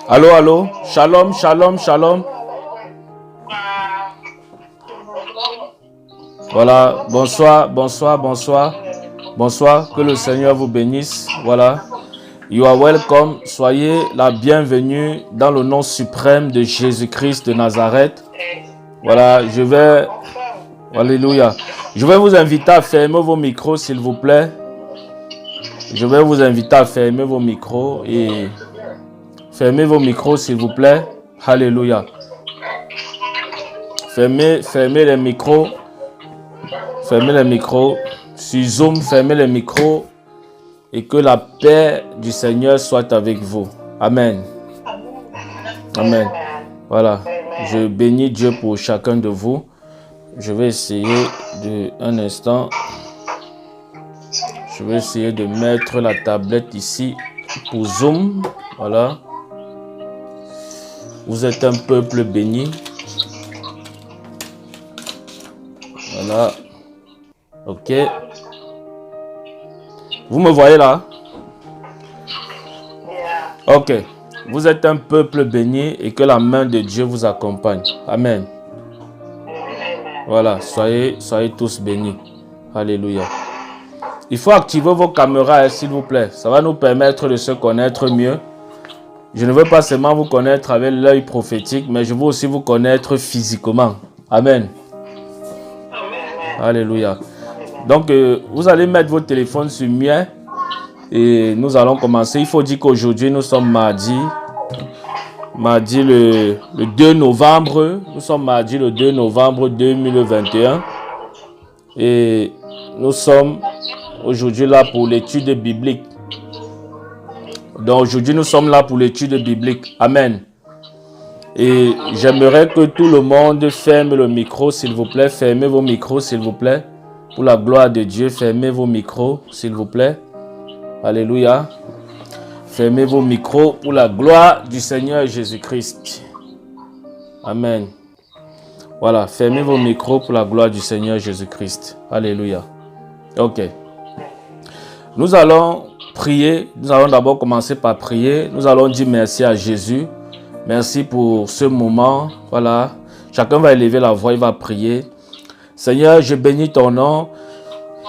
Allô, allô. Shalom, shalom, shalom. Voilà, bonsoir, bonsoir, bonsoir. Bonsoir, que le Seigneur vous bénisse. Voilà. You are welcome. Soyez la bienvenue dans le nom suprême de Jésus-Christ de Nazareth. Voilà, je vais... Alléluia. Je vais vous inviter à fermer vos micros, s'il vous plaît. Je vais vous inviter à fermer vos micros et... Fermez vos micros, s'il vous plaît. Alléluia. Fermez les micros. Fermez les micros. Sur Zoom, fermez les micros. Et que la paix du Seigneur soit avec vous. Amen. Amen. Voilà. Je bénis Dieu pour chacun de vous. Je vais essayer de... Un instant. Je vais essayer de mettre la tablette ici pour Zoom. Voilà. Vous êtes un peuple béni. Voilà. Ok. Vous me voyez là? Ok. Vous êtes un peuple béni et que la main de Dieu vous accompagne. Amen. Voilà. Soyez tous bénis. Alléluia. Il faut activer vos caméras, s'il vous plaît. Ça va nous permettre de se connaître mieux. Je ne veux pas seulement vous connaître avec l'œil prophétique, mais je veux aussi vous connaître physiquement. Amen. Alléluia. Donc, vous allez mettre votre téléphone sur mien et nous allons commencer. Il faut dire qu'aujourd'hui, nous sommes mardi le 2 novembre. Nous sommes mardi le 2 novembre 2021. Et nous sommes aujourd'hui là pour l'étude biblique. Donc aujourd'hui, nous sommes là pour l'étude biblique. Amen. Et j'aimerais que tout le monde ferme le micro, s'il vous plaît. Fermez vos micros, s'il vous plaît. Pour la gloire de Dieu, fermez vos micros, s'il vous plaît. Alléluia. Fermez vos micros pour la gloire du Seigneur Jésus-Christ. Amen. Voilà, fermez vos micros pour la gloire du Seigneur Jésus-Christ. Alléluia. Ok. Nous allons prier. Nous allons d'abord commencer par prier. Nous allons dire merci à Jésus. Merci pour ce moment. Voilà. Chacun va élever la voix, il va prier. Seigneur, je bénis ton nom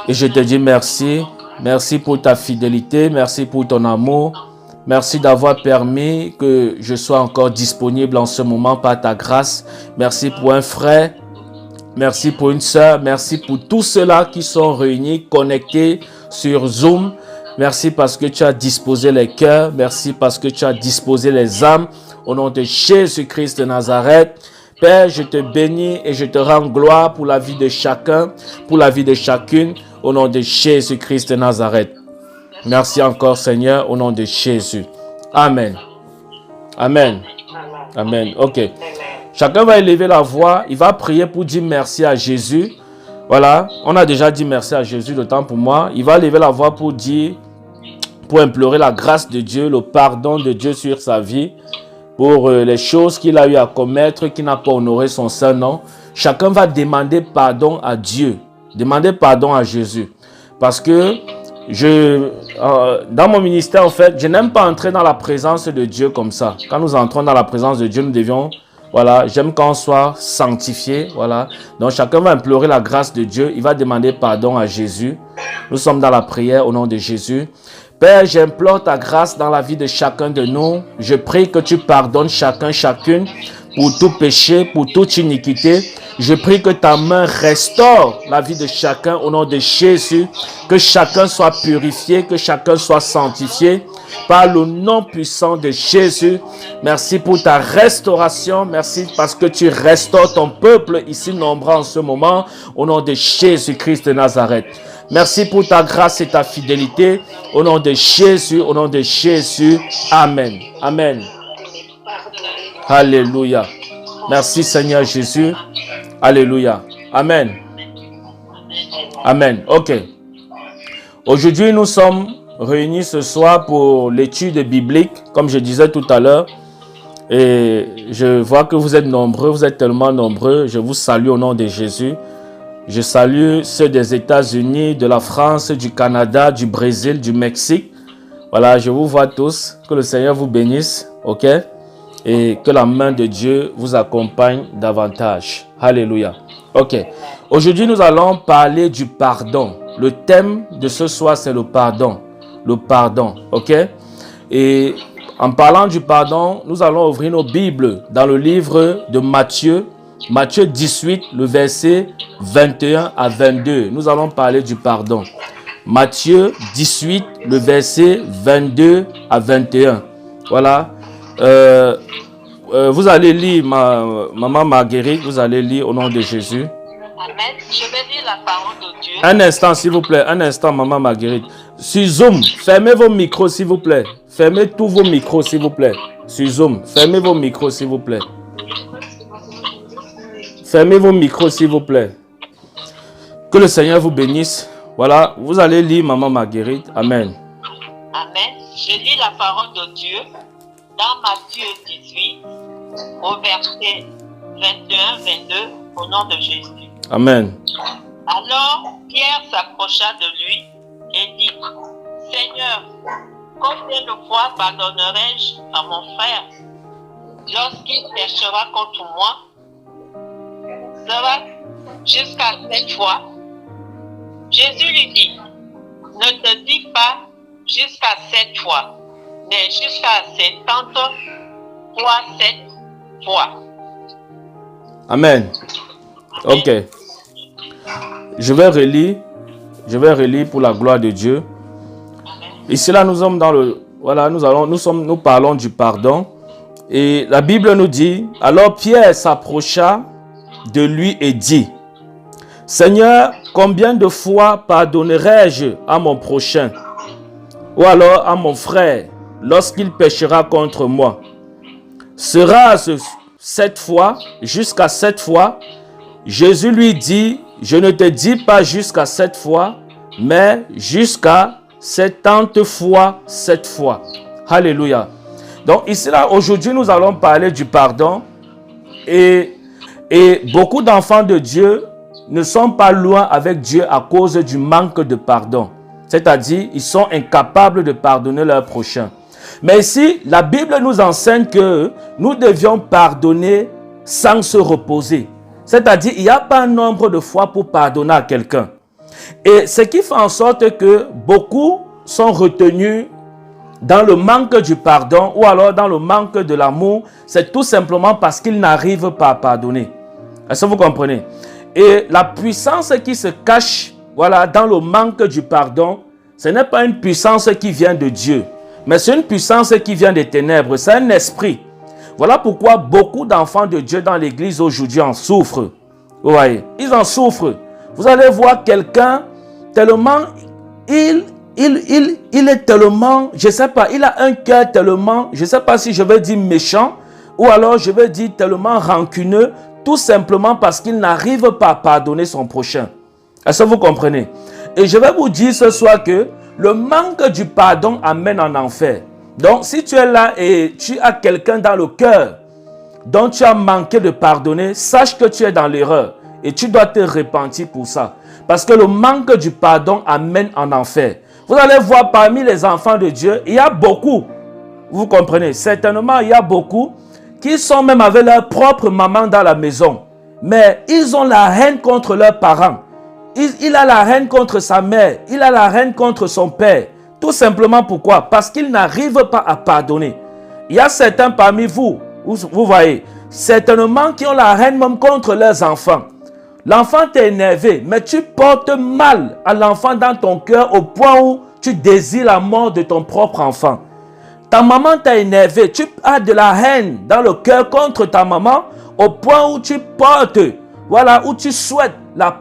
et je te dis merci. Merci pour ta fidélité. Merci pour ton amour. Merci d'avoir permis que je sois encore disponible en ce moment par ta grâce. Merci pour un frère. Merci pour une sœur. Merci pour tous ceux-là qui sont réunis, connectés sur Zoom. Merci parce que tu as disposé les cœurs. Merci parce que tu as disposé les âmes. Au nom de Jésus-Christ de Nazareth. Père, je te bénis et je te rends gloire pour la vie de chacun, pour la vie de chacune. Au nom de Jésus-Christ de Nazareth. Merci encore, Seigneur, au nom de Jésus. Amen. Amen. Amen. Ok. Chacun va élever la voix. Il va prier pour dire merci à Jésus. Voilà. On a déjà dit merci à Jésus, le temps pour moi. Il va élever la voix pour dire, pour implorer la grâce de Dieu, le pardon de Dieu sur sa vie, pour les choses qu'il a eu à commettre, qui n'a pas honoré son saint nom. Chacun va demander pardon à Dieu. Demander pardon à Jésus. Parce que dans mon ministère, en fait, je n'aime pas entrer dans la présence de Dieu comme ça. Quand nous entrons dans la présence de Dieu, nous devions... Voilà, j'aime qu'on soit sanctifié. Voilà. Donc chacun va implorer la grâce de Dieu. Il va demander pardon à Jésus. Nous sommes dans la prière au nom de Jésus. Père, j'implore ta grâce dans la vie de chacun de nous. Je prie que tu pardonnes chacun, chacune pour tout péché, pour toute iniquité. Je prie que ta main restaure la vie de chacun au nom de Jésus. Que chacun soit purifié, que chacun soit sanctifié par le nom puissant de Jésus. Merci pour ta restauration. Merci parce que tu restaures ton peuple ici nombreux en ce moment au nom de Jésus-Christ de Nazareth. Merci pour ta grâce et ta fidélité. Au nom de Jésus, au nom de Jésus. Amen. Amen. Alléluia. Merci Seigneur Jésus. Alléluia. Amen. Amen. Ok. Aujourd'hui, nous sommes réunis ce soir pour l'étude biblique, comme je disais tout à l'heure. Et je vois que vous êtes nombreux, vous êtes tellement nombreux. Je vous salue au nom de Jésus. Je salue ceux des États-Unis, de la France, du Canada, du Brésil, du Mexique. Voilà, je vous vois tous. Que le Seigneur vous bénisse. Ok? et que la main de Dieu vous accompagne davantage. Alléluia. Ok. Aujourd'hui, nous allons parler du pardon. Le thème de ce soir, c'est le pardon. Le pardon. Ok. Et en parlant du pardon, nous allons ouvrir nos Bibles dans le livre de Matthieu. Matthieu 18, le verset 21 à 22. Nous allons parler du pardon. Matthieu 18, le verset 22 à 21. Voilà. Vous allez lire, Maman Marguerite, vous allez lire au nom de Jésus. Amen. Je vais lire la parole de Dieu. Un instant, s'il vous plaît. Un instant, Maman Marguerite. Sur Zoom, fermez vos micros, s'il vous plaît. Fermez tous vos micros, s'il vous plaît. Sur Zoom, fermez vos micros, s'il vous plaît. Fermez vos micros, s'il vous plaît. Que le Seigneur vous bénisse. Voilà, vous allez lire, Maman Marguerite. Amen. Amen. Je lis la parole de Dieu dans Matthieu 18, au verset 21-22, au nom de Jésus. Amen. Alors, Pierre s'approcha de lui et dit, Seigneur, combien de fois pardonnerai-je à mon frère lorsqu'il péchera contre moi? Sera jusqu'à 7 fois? Jésus lui dit, ne te dis pas jusqu'à 7 fois, mais jusqu'à 70 fois 7 fois. Amen. Ok. Je vais relire pour la gloire de Dieu. Ici là, nous sommes dans le, voilà, nous parlons du pardon. Et la Bible nous dit, alors Pierre s'approcha de lui et dit, Seigneur, combien de fois pardonnerai-je à mon prochain, ou alors à mon frère, lorsqu'il péchera contre moi? Sera-ce 7 fois, jusqu'à 7 fois? Jésus lui dit, je ne te dis pas jusqu'à 7 fois, mais jusqu'à 70 fois 7 fois. Alléluia. Donc ici là, aujourd'hui, nous allons parler du pardon. Et beaucoup d'enfants de Dieu ne sont pas loin avec Dieu à cause du manque de pardon. C'est-à-dire, ils sont incapables de pardonner leur prochain. Mais ici, la Bible nous enseigne que nous devions pardonner sans se reposer. C'est-à-dire, il n'y a pas un nombre de fois pour pardonner à quelqu'un. Et ce qui fait en sorte que beaucoup sont retenus dans le manque du pardon ou alors dans le manque de l'amour, c'est tout simplement parce qu'ils n'arrivent pas à pardonner. Est-ce que vous comprenez? Et la puissance qui se cache, voilà, dans le manque du pardon, ce n'est pas une puissance qui vient de Dieu, mais c'est une puissance qui vient des ténèbres, c'est un esprit. Voilà pourquoi beaucoup d'enfants de Dieu dans l'église aujourd'hui en souffrent. Vous voyez, ils en souffrent. Vous allez voir quelqu'un tellement, il est tellement, je ne sais pas, il a un cœur tellement, je ne sais pas si je vais dire méchant, ou alors je vais dire tellement rancuneux, tout simplement parce qu'il n'arrive pas à pardonner son prochain. Est-ce que vous comprenez? Et je vais vous dire ce soir que le manque du pardon amène en enfer. Donc, si tu es là et tu as quelqu'un dans le cœur dont tu as manqué de pardonner, sache que tu es dans l'erreur et tu dois te repentir pour ça. Parce que le manque du pardon amène en enfer. Vous allez voir parmi les enfants de Dieu, il y a beaucoup, vous comprenez, certainement il y a beaucoup qui sont même avec leur propre maman dans la maison. Mais ils ont la haine contre leurs parents. Il a la haine contre sa mère. Il a la haine contre son père. Tout simplement pourquoi? Parce qu'il n'arrive pas à pardonner. Il y a certains parmi vous, vous voyez, certainement qui ont la haine même contre leurs enfants. L'enfant t'est énervé, mais tu portes mal à l'enfant dans ton cœur au point où tu désires la mort de ton propre enfant. Ta maman t'a énervé, tu as de la haine dans le cœur contre ta maman au point où tu portes, voilà, où tu souhaites,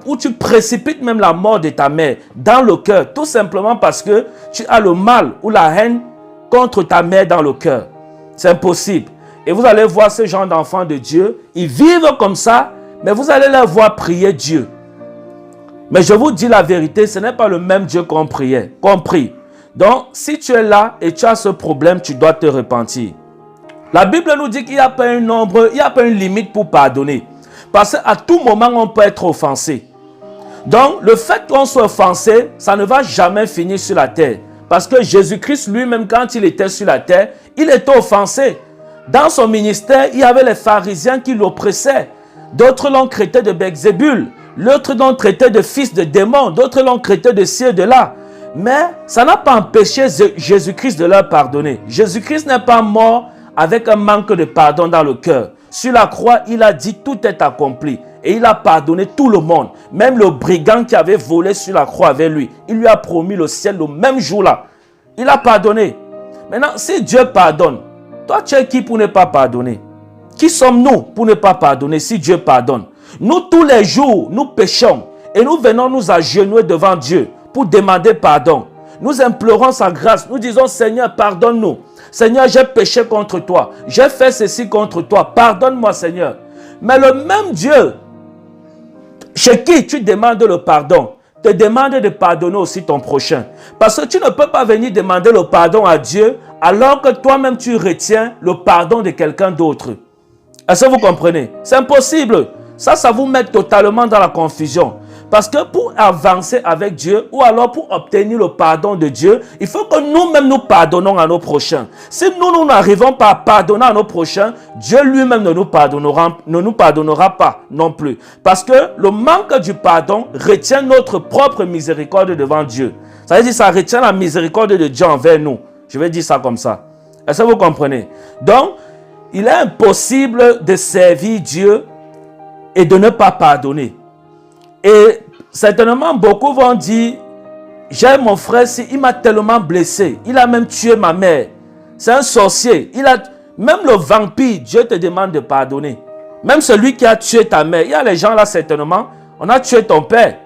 où tu précipites même la mort de ta mère dans le cœur, tout simplement parce que tu as le mal ou la haine contre ta mère dans le cœur. C'est impossible. Et vous allez voir ce genre d'enfants de Dieu, ils vivent comme ça, mais vous allez les voir prier Dieu. Mais je vous dis la vérité, ce n'est pas le même Dieu qu'on priait, qu'on prie. Donc, si tu es là et tu as ce problème, tu dois te repentir. La Bible nous dit qu'il n'y a pas un nombre, il n'y a pas une limite pour pardonner. Parce qu'à tout moment, on peut être offensé. Donc, le fait qu'on soit offensé, ça ne va jamais finir sur la terre. Parce que Jésus-Christ lui-même, quand il était sur la terre, il était offensé. Dans son ministère, il y avait les pharisiens qui l'oppressaient. D'autres l'ont traité de Belzébul. L'autre l'ont traité de fils de démon. D'autres l'ont traité de ci et de là. Mais ça n'a pas empêché Jésus-Christ de leur pardonner. Jésus-Christ n'est pas mort avec un manque de pardon dans le cœur. Sur la croix, il a dit tout est accompli. Et il a pardonné tout le monde. Même le brigand qui avait volé sur la croix avec lui. Il lui a promis le ciel le même jour-là. Il a pardonné. Maintenant, si Dieu pardonne, toi tu es qui pour ne pas pardonner? Qui sommes-nous pour ne pas pardonner si Dieu pardonne? Nous tous les jours, nous péchons. Et nous venons nous agenouiller devant Dieu pour demander pardon. Nous implorons sa grâce. Nous disons, Seigneur, pardonne-nous. Seigneur, j'ai péché contre toi. J'ai fait ceci contre toi. Pardonne-moi, Seigneur. Mais le même Dieu, chez qui tu demandes le pardon, te demande de pardonner aussi ton prochain. Parce que tu ne peux pas venir demander le pardon à Dieu alors que toi-même tu retiens le pardon de quelqu'un d'autre. Est-ce que vous comprenez? C'est impossible. Ça vous met totalement dans la confusion. Parce que pour avancer avec Dieu ou alors pour obtenir le pardon de Dieu, il faut que nous-mêmes nous pardonnons à nos prochains. Si nous n'arrivons pas à pardonner à nos prochains, Dieu lui-même ne nous pardonnera pas non plus. Parce que le manque du pardon retient notre propre miséricorde devant Dieu. Ça veut dire que ça retient la miséricorde de Dieu envers nous. Je vais dire ça comme ça. Est-ce que vous comprenez? Donc, il est impossible de servir Dieu et de ne pas pardonner. Et certainement, beaucoup vont dire, j'ai mon frère, il m'a tellement blessé. Il a même tué ma mère. C'est un sorcier. Même le vampire, Dieu te demande de pardonner. Même celui qui a tué ta mère. Il y a les gens là, certainement, on a tué ton père.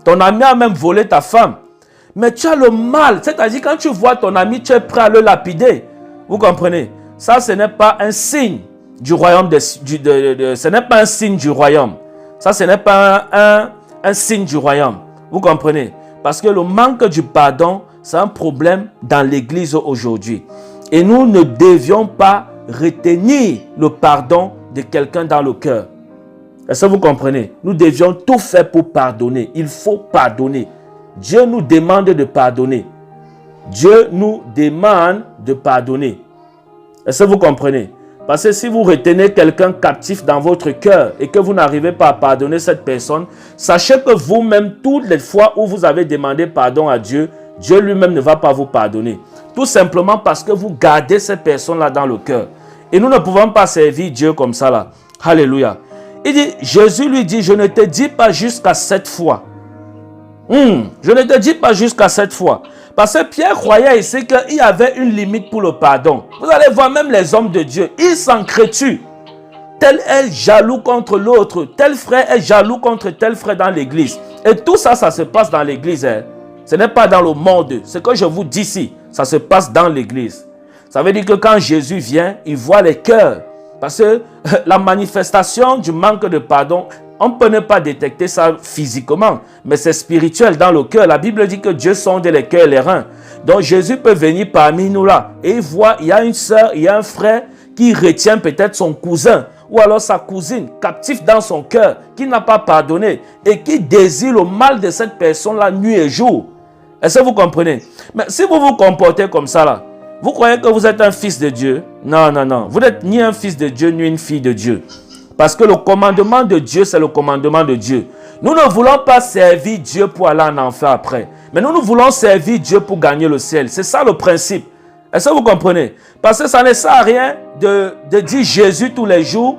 Ton ami a même volé ta femme. Mais tu as le mal. C'est-à-dire, quand tu vois ton ami, tu es prêt à le lapider. Vous comprenez? Ça, ce n'est pas un signe du royaume. Ce n'est pas un signe du royaume. Ça, ce n'est pas un signe du royaume. Vous comprenez? Parce que le manque du pardon, c'est un problème dans l'église aujourd'hui. Et nous ne devions pas retenir le pardon de quelqu'un dans le cœur. Est-ce que vous comprenez? Nous devions tout faire pour pardonner. Il faut pardonner. Dieu nous demande de pardonner. Dieu nous demande de pardonner. Est-ce que vous comprenez? Parce que si vous retenez quelqu'un captif dans votre cœur et que vous n'arrivez pas à pardonner cette personne, sachez que vous-même, toutes les fois où vous avez demandé pardon à Dieu, Dieu lui-même ne va pas vous pardonner. Tout simplement parce que vous gardez cette personne-là dans le cœur. Et nous ne pouvons pas servir Dieu comme ça là. Alléluia. Il dit, Jésus lui dit, je ne te dis pas jusqu'à 7 fois. Je ne te dis pas jusqu'à 7 fois. Parce que Pierre croyait ici qu'il y avait une limite pour le pardon. Vous allez voir même les hommes de Dieu, ils s'encrétuent. Tel est jaloux contre l'autre. Tel frère est jaloux contre tel frère dans l'église. Et tout ça, ça se passe dans l'église. Ce n'est pas dans le monde. Ce que je vous dis ici, ça se passe dans l'église. Ça veut dire que quand Jésus vient, il voit les cœurs. Parce que la manifestation du manque de pardon, on ne peut pas détecter ça physiquement, mais c'est spirituel dans le cœur. La Bible dit que Dieu sonde les cœurs et les reins. Donc Jésus peut venir parmi nous là et il voit, il y a une soeur, il y a un frère qui retient peut-être son cousin ou alors sa cousine captif dans son cœur, qui n'a pas pardonné et qui désire le mal de cette personne-là nuit et jour. Est-ce que vous comprenez? Mais si vous vous comportez comme ça là, vous croyez que vous êtes un fils de Dieu? Non, non, non. Vous n'êtes ni un fils de Dieu, ni une fille de Dieu. Parce que le commandement de Dieu, c'est le commandement de Dieu. Nous ne voulons pas servir Dieu pour aller en enfer après. Mais nous voulons servir Dieu pour gagner le ciel. C'est ça le principe. Est-ce que vous comprenez? Parce que ça ne sert à rien de dire Jésus tous les jours,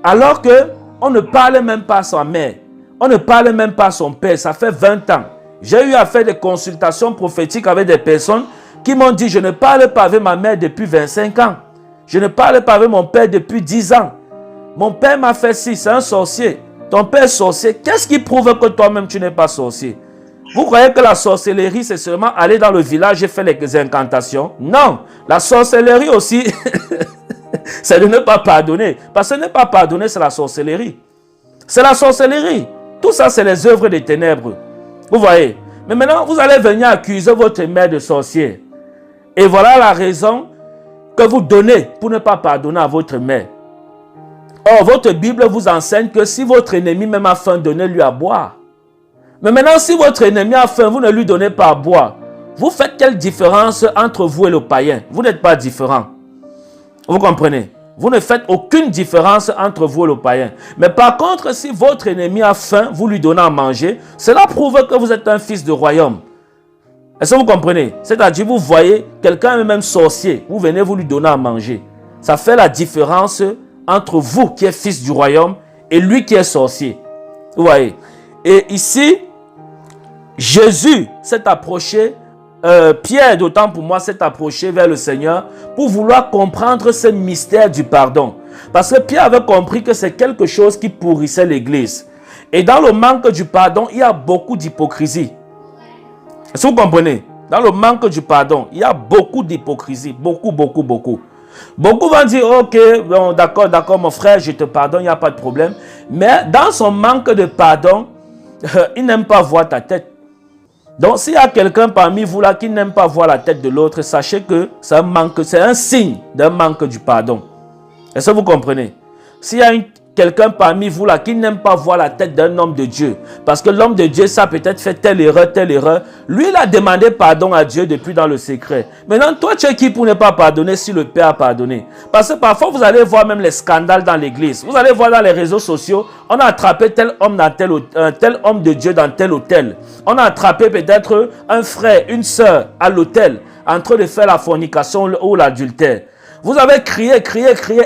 alors qu'on ne parle même pas à sa mère. On ne parle même pas à son père. Ça fait 20 ans. J'ai eu à faire des consultations prophétiques avec des personnes qui m'ont dit, je ne parle pas avec ma mère depuis 25 ans. Je ne parle pas avec mon père depuis 10 ans. Mon père m'a fait ci, c'est un sorcier. Ton père est sorcier. Qu'est-ce qui prouve que toi-même tu n'es pas sorcier? Vous croyez que la sorcellerie, c'est seulement aller dans le village et faire les incantations? Non, la sorcellerie aussi, c'est de ne pas pardonner. Parce que ne pas pardonner, c'est la sorcellerie. C'est la sorcellerie. Tout ça, c'est les œuvres des ténèbres. Vous voyez? Mais maintenant, vous allez venir accuser votre mère de sorcière. Et voilà la raison que vous donnez pour ne pas pardonner à votre mère. Or, votre Bible vous enseigne que si votre ennemi même a faim, donnez-lui à boire. Mais maintenant, si votre ennemi a faim, vous ne lui donnez pas à boire. Vous faites quelle différence entre vous et le païen? Vous n'êtes pas différent. Vous comprenez? Vous ne faites aucune différence entre vous et le païen. Mais par contre, si votre ennemi a faim, vous lui donnez à manger, cela prouve que vous êtes un fils du royaume. Est-ce que vous comprenez? C'est-à-dire, vous voyez, quelqu'un est même sorcier, vous venez vous lui donner à manger. Ça fait la différence entre vous qui êtes fils du royaume et lui qui est sorcier. Vous voyez? Et ici, Jésus s'est approché, Pierre d'autant pour moi s'est approché vers le Seigneur pour vouloir comprendre ce mystère du pardon. Parce que Pierre avait compris que c'est quelque chose qui pourrissait l'église. Et dans le manque du pardon, il y a beaucoup d'hypocrisie. Est-ce que vous comprenez? Dans le manque du pardon, il y a beaucoup d'hypocrisie. Beaucoup. Beaucoup vont dire, ok, bon, d'accord, mon frère, je te pardonne, il n'y a pas de problème. Mais dans son manque de pardon, il n'aime pas voir ta tête. Donc, s'il y a quelqu'un parmi vous là qui n'aime pas voir la tête de l'autre, sachez que c'est un signe d'un manque du pardon. Est-ce que vous comprenez? S'il y a quelqu'un parmi vous là qui n'aime pas voir la tête d'un homme de Dieu, parce que l'homme de Dieu, ça a peut-être fait telle erreur, lui, il a demandé pardon à Dieu depuis dans le secret. Maintenant, toi, tu es qui pour ne pas pardonner si le Père a pardonné? Parce que parfois, vous allez voir même les scandales dans l'église. Vous allez voir dans les réseaux sociaux, on a attrapé tel homme dans tel homme de Dieu dans tel hôtel. On a attrapé peut-être un frère, une sœur à l'hôtel, en train de faire la fornication ou l'adultère. Vous avez crié,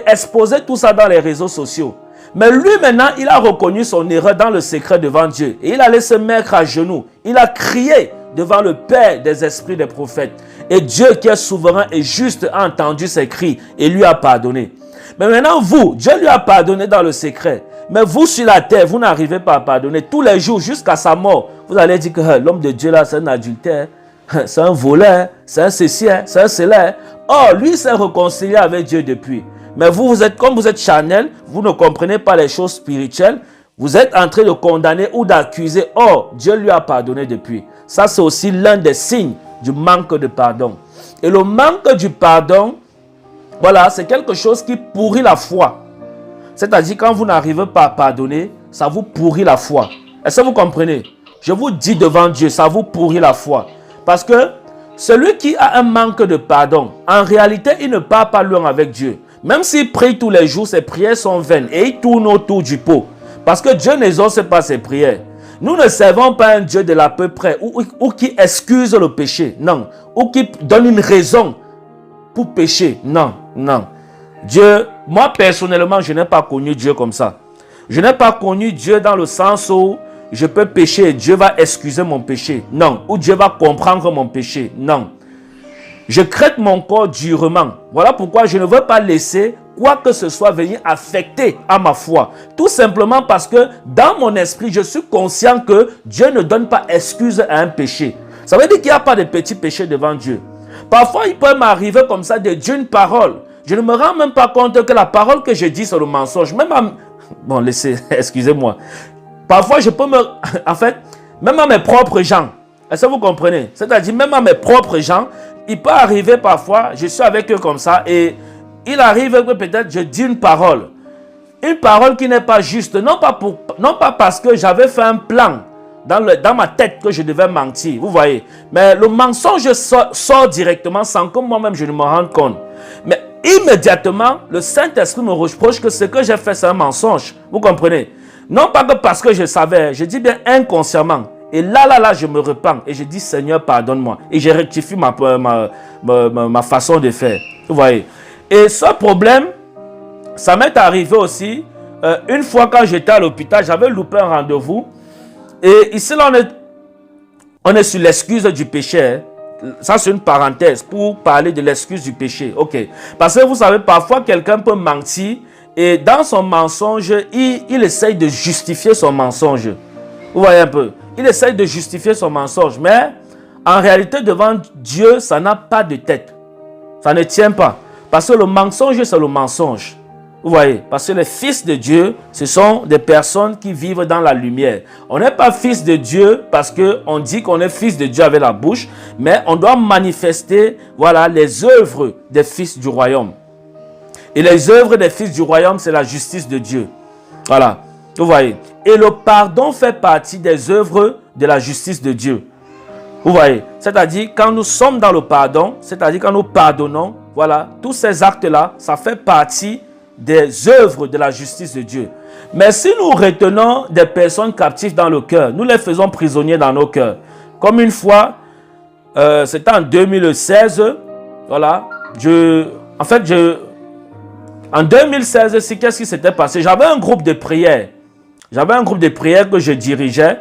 exposé tout ça dans les réseaux sociaux. Mais lui maintenant, il a reconnu son erreur dans le secret devant Dieu. Et il allait se mettre à genoux. Il a crié devant le Père des esprits des prophètes. Et Dieu qui est souverain et juste a entendu ses cris et lui a pardonné. Mais maintenant vous, Dieu lui a pardonné dans le secret. Mais vous sur la terre, vous n'arrivez pas à pardonner. Tous les jours jusqu'à sa mort, vous allez dire que l'homme de Dieu là, c'est un adultère. C'est un voleur, c'est un ceci, c'est un cela. Or, lui s'est réconcilié avec Dieu depuis. Mais vous êtes, comme vous êtes charnel, vous ne comprenez pas les choses spirituelles, vous êtes en train de condamner ou d'accuser. Or, Dieu lui a pardonné depuis. Ça, c'est aussi l'un des signes du manque de pardon. Et le manque du pardon, voilà, c'est quelque chose qui pourrit la foi. C'est-à-dire, quand vous n'arrivez pas à pardonner, ça vous pourrit la foi. Est-ce que vous comprenez? Je vous dis devant Dieu, ça vous pourrit la foi. Parce que celui qui a un manque de pardon, en réalité, il ne part pas loin avec Dieu. Même s'il prie tous les jours, ses prières sont vaines et il tourne autour du pot. Parce que Dieu n'exauce pas ses prières. Nous ne servons pas un Dieu de l'à peu près ou qui excuse le péché. Non. Ou qui donne une raison pour pécher. Non. Dieu, moi personnellement, je n'ai pas connu Dieu comme ça. Je n'ai pas connu Dieu dans le sens où je peux pécher et Dieu va excuser mon péché. Non. Ou Dieu va comprendre mon péché. Non. Je crête mon corps durement. Voilà pourquoi je ne veux pas laisser quoi que ce soit venir affecter à ma foi. Tout simplement parce que dans mon esprit, je suis conscient que Dieu ne donne pas excuse à un péché. Ça veut dire qu'il n'y a pas de petits péchés devant Dieu. Parfois, il peut m'arriver comme ça de dire une parole. Je ne me rends même pas compte que la parole que je dis, c'est le mensonge. Même à... Bon, laissez, excusez-moi. Parfois, je peux me... En fait, même à mes propres gens. Est-ce que vous comprenez? C'est-à-dire, même à mes propres gens, il peut arriver parfois, je suis avec eux comme ça, et il arrive que peut-être je dis une parole qui n'est pas juste, non pas parce que j'avais fait un plan dans ma tête que je devais mentir, vous voyez, mais le mensonge sort directement sans que moi-même je ne me rende compte. Mais immédiatement, le Saint-Esprit me reproche que ce que j'ai fait c'est un mensonge, vous comprenez? Non pas que parce que je savais, je dis bien inconsciemment. Et là, je me repens et je dis, Seigneur, pardonne-moi. Et je rectifie ma façon de faire. Vous voyez. Et ce problème, ça m'est arrivé aussi. Une fois quand j'étais à l'hôpital, j'avais loupé un rendez-vous. Et ici, là, on est sur l'excuse du péché. Ça, c'est une parenthèse pour parler de l'excuse du péché. Ok. Parce que vous savez, parfois, quelqu'un peut mentir. Et dans son mensonge, il essaye de justifier son mensonge. Vous voyez un peu. Il essaye de justifier son mensonge, mais en réalité, devant Dieu, ça n'a pas de tête. Ça ne tient pas. Parce que le mensonge, c'est le mensonge. Vous voyez, parce que les fils de Dieu, ce sont des personnes qui vivent dans la lumière. On n'est pas fils de Dieu parce qu'on dit qu'on est fils de Dieu avec la bouche, mais on doit manifester, voilà, les œuvres des fils du royaume. Et les œuvres des fils du royaume, c'est la justice de Dieu. Voilà. Vous voyez. Et le pardon fait partie des œuvres de la justice de Dieu. Vous voyez. C'est-à-dire, quand nous sommes dans le pardon, c'est-à-dire quand nous pardonnons, Voilà, tous ces actes-là, ça fait partie des œuvres de la justice de Dieu. Mais si nous retenons des personnes captives dans le cœur, nous les faisons prisonniers dans nos cœurs. Comme une fois, c'était en 2016, voilà, en 2016, qu'est-ce qui s'était passé? J'avais un groupe de prière. J'avais un groupe de prière que je dirigeais.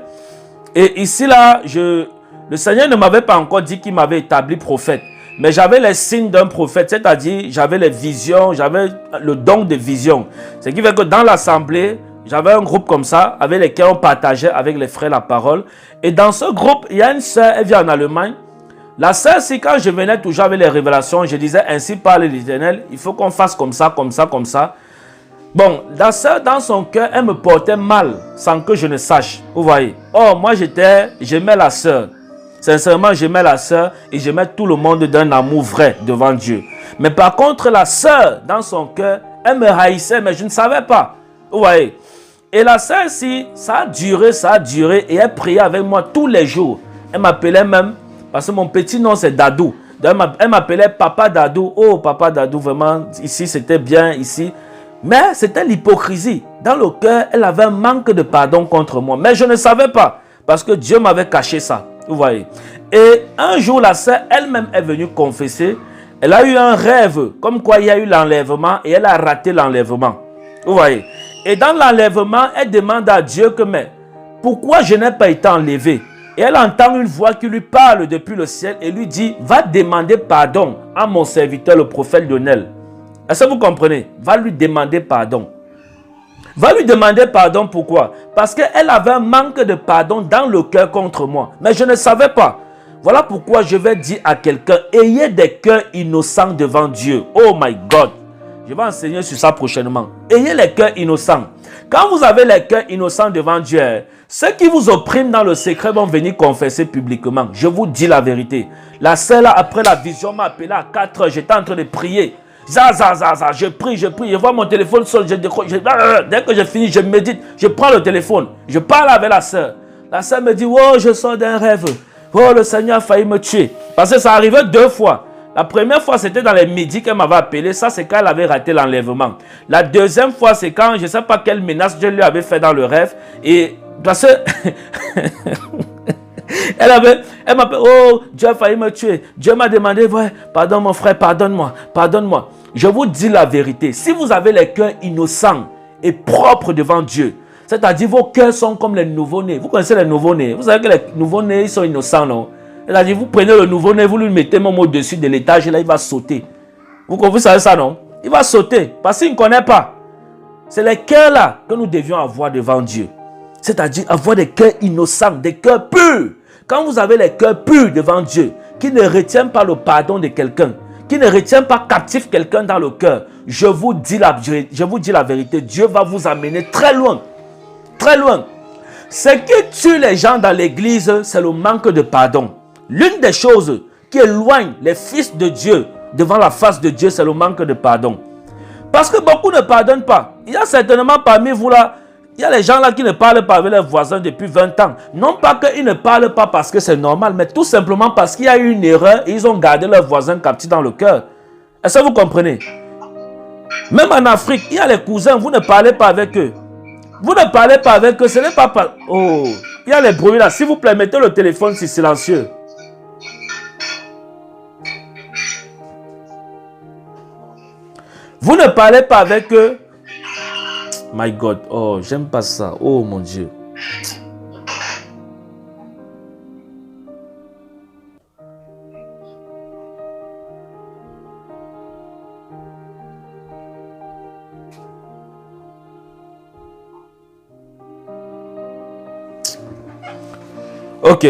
Et ici, là, le Seigneur ne m'avait pas encore dit qu'il m'avait établi prophète. Mais j'avais les signes d'un prophète, c'est-à-dire j'avais les visions, j'avais le don de vision. Ce qui fait que dans l'assemblée, j'avais un groupe comme ça, avec lesquels on partageait avec les frères la parole. Et dans ce groupe, il y a une sœur, elle vient en Allemagne. La sœur, c'est quand je venais toujours avec les révélations, je disais ainsi parle l'Éternel, il faut qu'on fasse comme ça, comme ça, comme ça. Bon, la sœur, dans son cœur, elle me portait mal sans que je ne sache. Vous voyez. Or, moi, j'aimais la sœur. Sincèrement, j'aimais la sœur et j'aimais tout le monde d'un amour vrai devant Dieu. Mais par contre, la sœur, dans son cœur, elle me haïssait, mais je ne savais pas. Vous voyez. Et la sœur, si, ça a duré et elle priait avec moi tous les jours. Elle m'appelait même, parce que mon petit nom c'est Dadou. Elle m'appelait Papa Dadou. Oh, Papa Dadou, vraiment, ici c'était bien, ici. Mais c'était l'hypocrisie. Dans le cœur, elle avait un manque de pardon contre moi. Mais je ne savais pas, parce que Dieu m'avait caché ça. Vous voyez. Et un jour, la sœur elle-même est venue confesser. Elle a eu un rêve, comme quoi il y a eu l'enlèvement et elle a raté l'enlèvement. Vous voyez. Et dans l'enlèvement, elle demande à Dieu que, mais pourquoi je n'ai pas été enlevé? Et elle entend une voix qui lui parle depuis le ciel et lui dit, va demander pardon à mon serviteur, le prophète Lionel. Est-ce que vous comprenez? Va lui demander pardon. Va lui demander pardon, pourquoi? Parce qu'elle avait un manque de pardon dans le cœur contre moi. Mais je ne savais pas. Voilà pourquoi je vais dire à quelqu'un, ayez des cœurs innocents devant Dieu. Oh my God. Je vais enseigner sur ça prochainement. Ayez les cœurs innocents. Quand vous avez les cœurs innocents devant Dieu, ceux qui vous oppriment dans le secret vont venir confesser publiquement. Je vous dis la vérité. La sœur là, après la vision, m'a appelé à 4 heures. J'étais en train de prier. Je prie. Je vois mon téléphone sonne. Dès que je finis, je médite. Je prends le téléphone. Je parle avec la sœur. La sœur me dit, oh, je sors d'un rêve. Oh, le Seigneur a failli me tuer. Parce que ça arrivait 2 fois. La première fois, c'était dans les midis qu'elle m'avait appelé. Ça, c'est quand elle avait raté l'enlèvement. La deuxième fois, c'est quand, je ne sais pas quelle menace Dieu lui avait fait dans le rêve. Et parce que... elle m'appelle, oh, Dieu a failli me tuer. Dieu m'a demandé, ouais, pardonne mon frère, pardonne-moi. Je vous dis la vérité. Si vous avez les cœurs innocents et propres devant Dieu, c'est-à-dire vos cœurs sont comme les nouveau-nés. Vous connaissez les nouveau-nés? Vous savez que les nouveau-nés, ils sont innocents, non? C'est-à-dire, vous prenez le nouveau-né, vous lui mettez même au-dessus de l'étage et là, il va sauter. Vous savez ça, non? Il va sauter parce qu'il ne connaît pas. C'est les cœurs là que nous devions avoir devant Dieu. C'est-à-dire avoir des cœurs innocents, des cœurs purs. Quand vous avez les cœurs purs devant Dieu, qui ne retiennent pas le pardon de quelqu'un, qui ne retiennent pas captif quelqu'un dans le cœur, je vous dis la vérité, Dieu va vous amener très loin. Très loin. Ce qui tue les gens dans l'église, c'est le manque de pardon. L'une des choses qui éloigne les fils de Dieu devant la face de Dieu, c'est le manque de pardon. Parce que beaucoup ne pardonnent pas. Il y a certainement parmi vous là, il y a les gens là qui ne parlent pas avec leurs voisins depuis 20 ans. Non pas qu'ils ne parlent pas parce que c'est normal, mais tout simplement parce qu'il y a eu une erreur et ils ont gardé leurs voisins captifs dans le cœur. Est-ce que vous comprenez? Même en Afrique, il y a les cousins, vous ne parlez pas avec eux. Vous ne parlez pas avec eux, ce n'est pas... Oh, il y a les bruits là. S'il vous plaît, mettez le téléphone sur silencieux. Vous ne parlez pas avec eux. My God. Oh, j'aime pas ça. Oh, mon Dieu. Ok.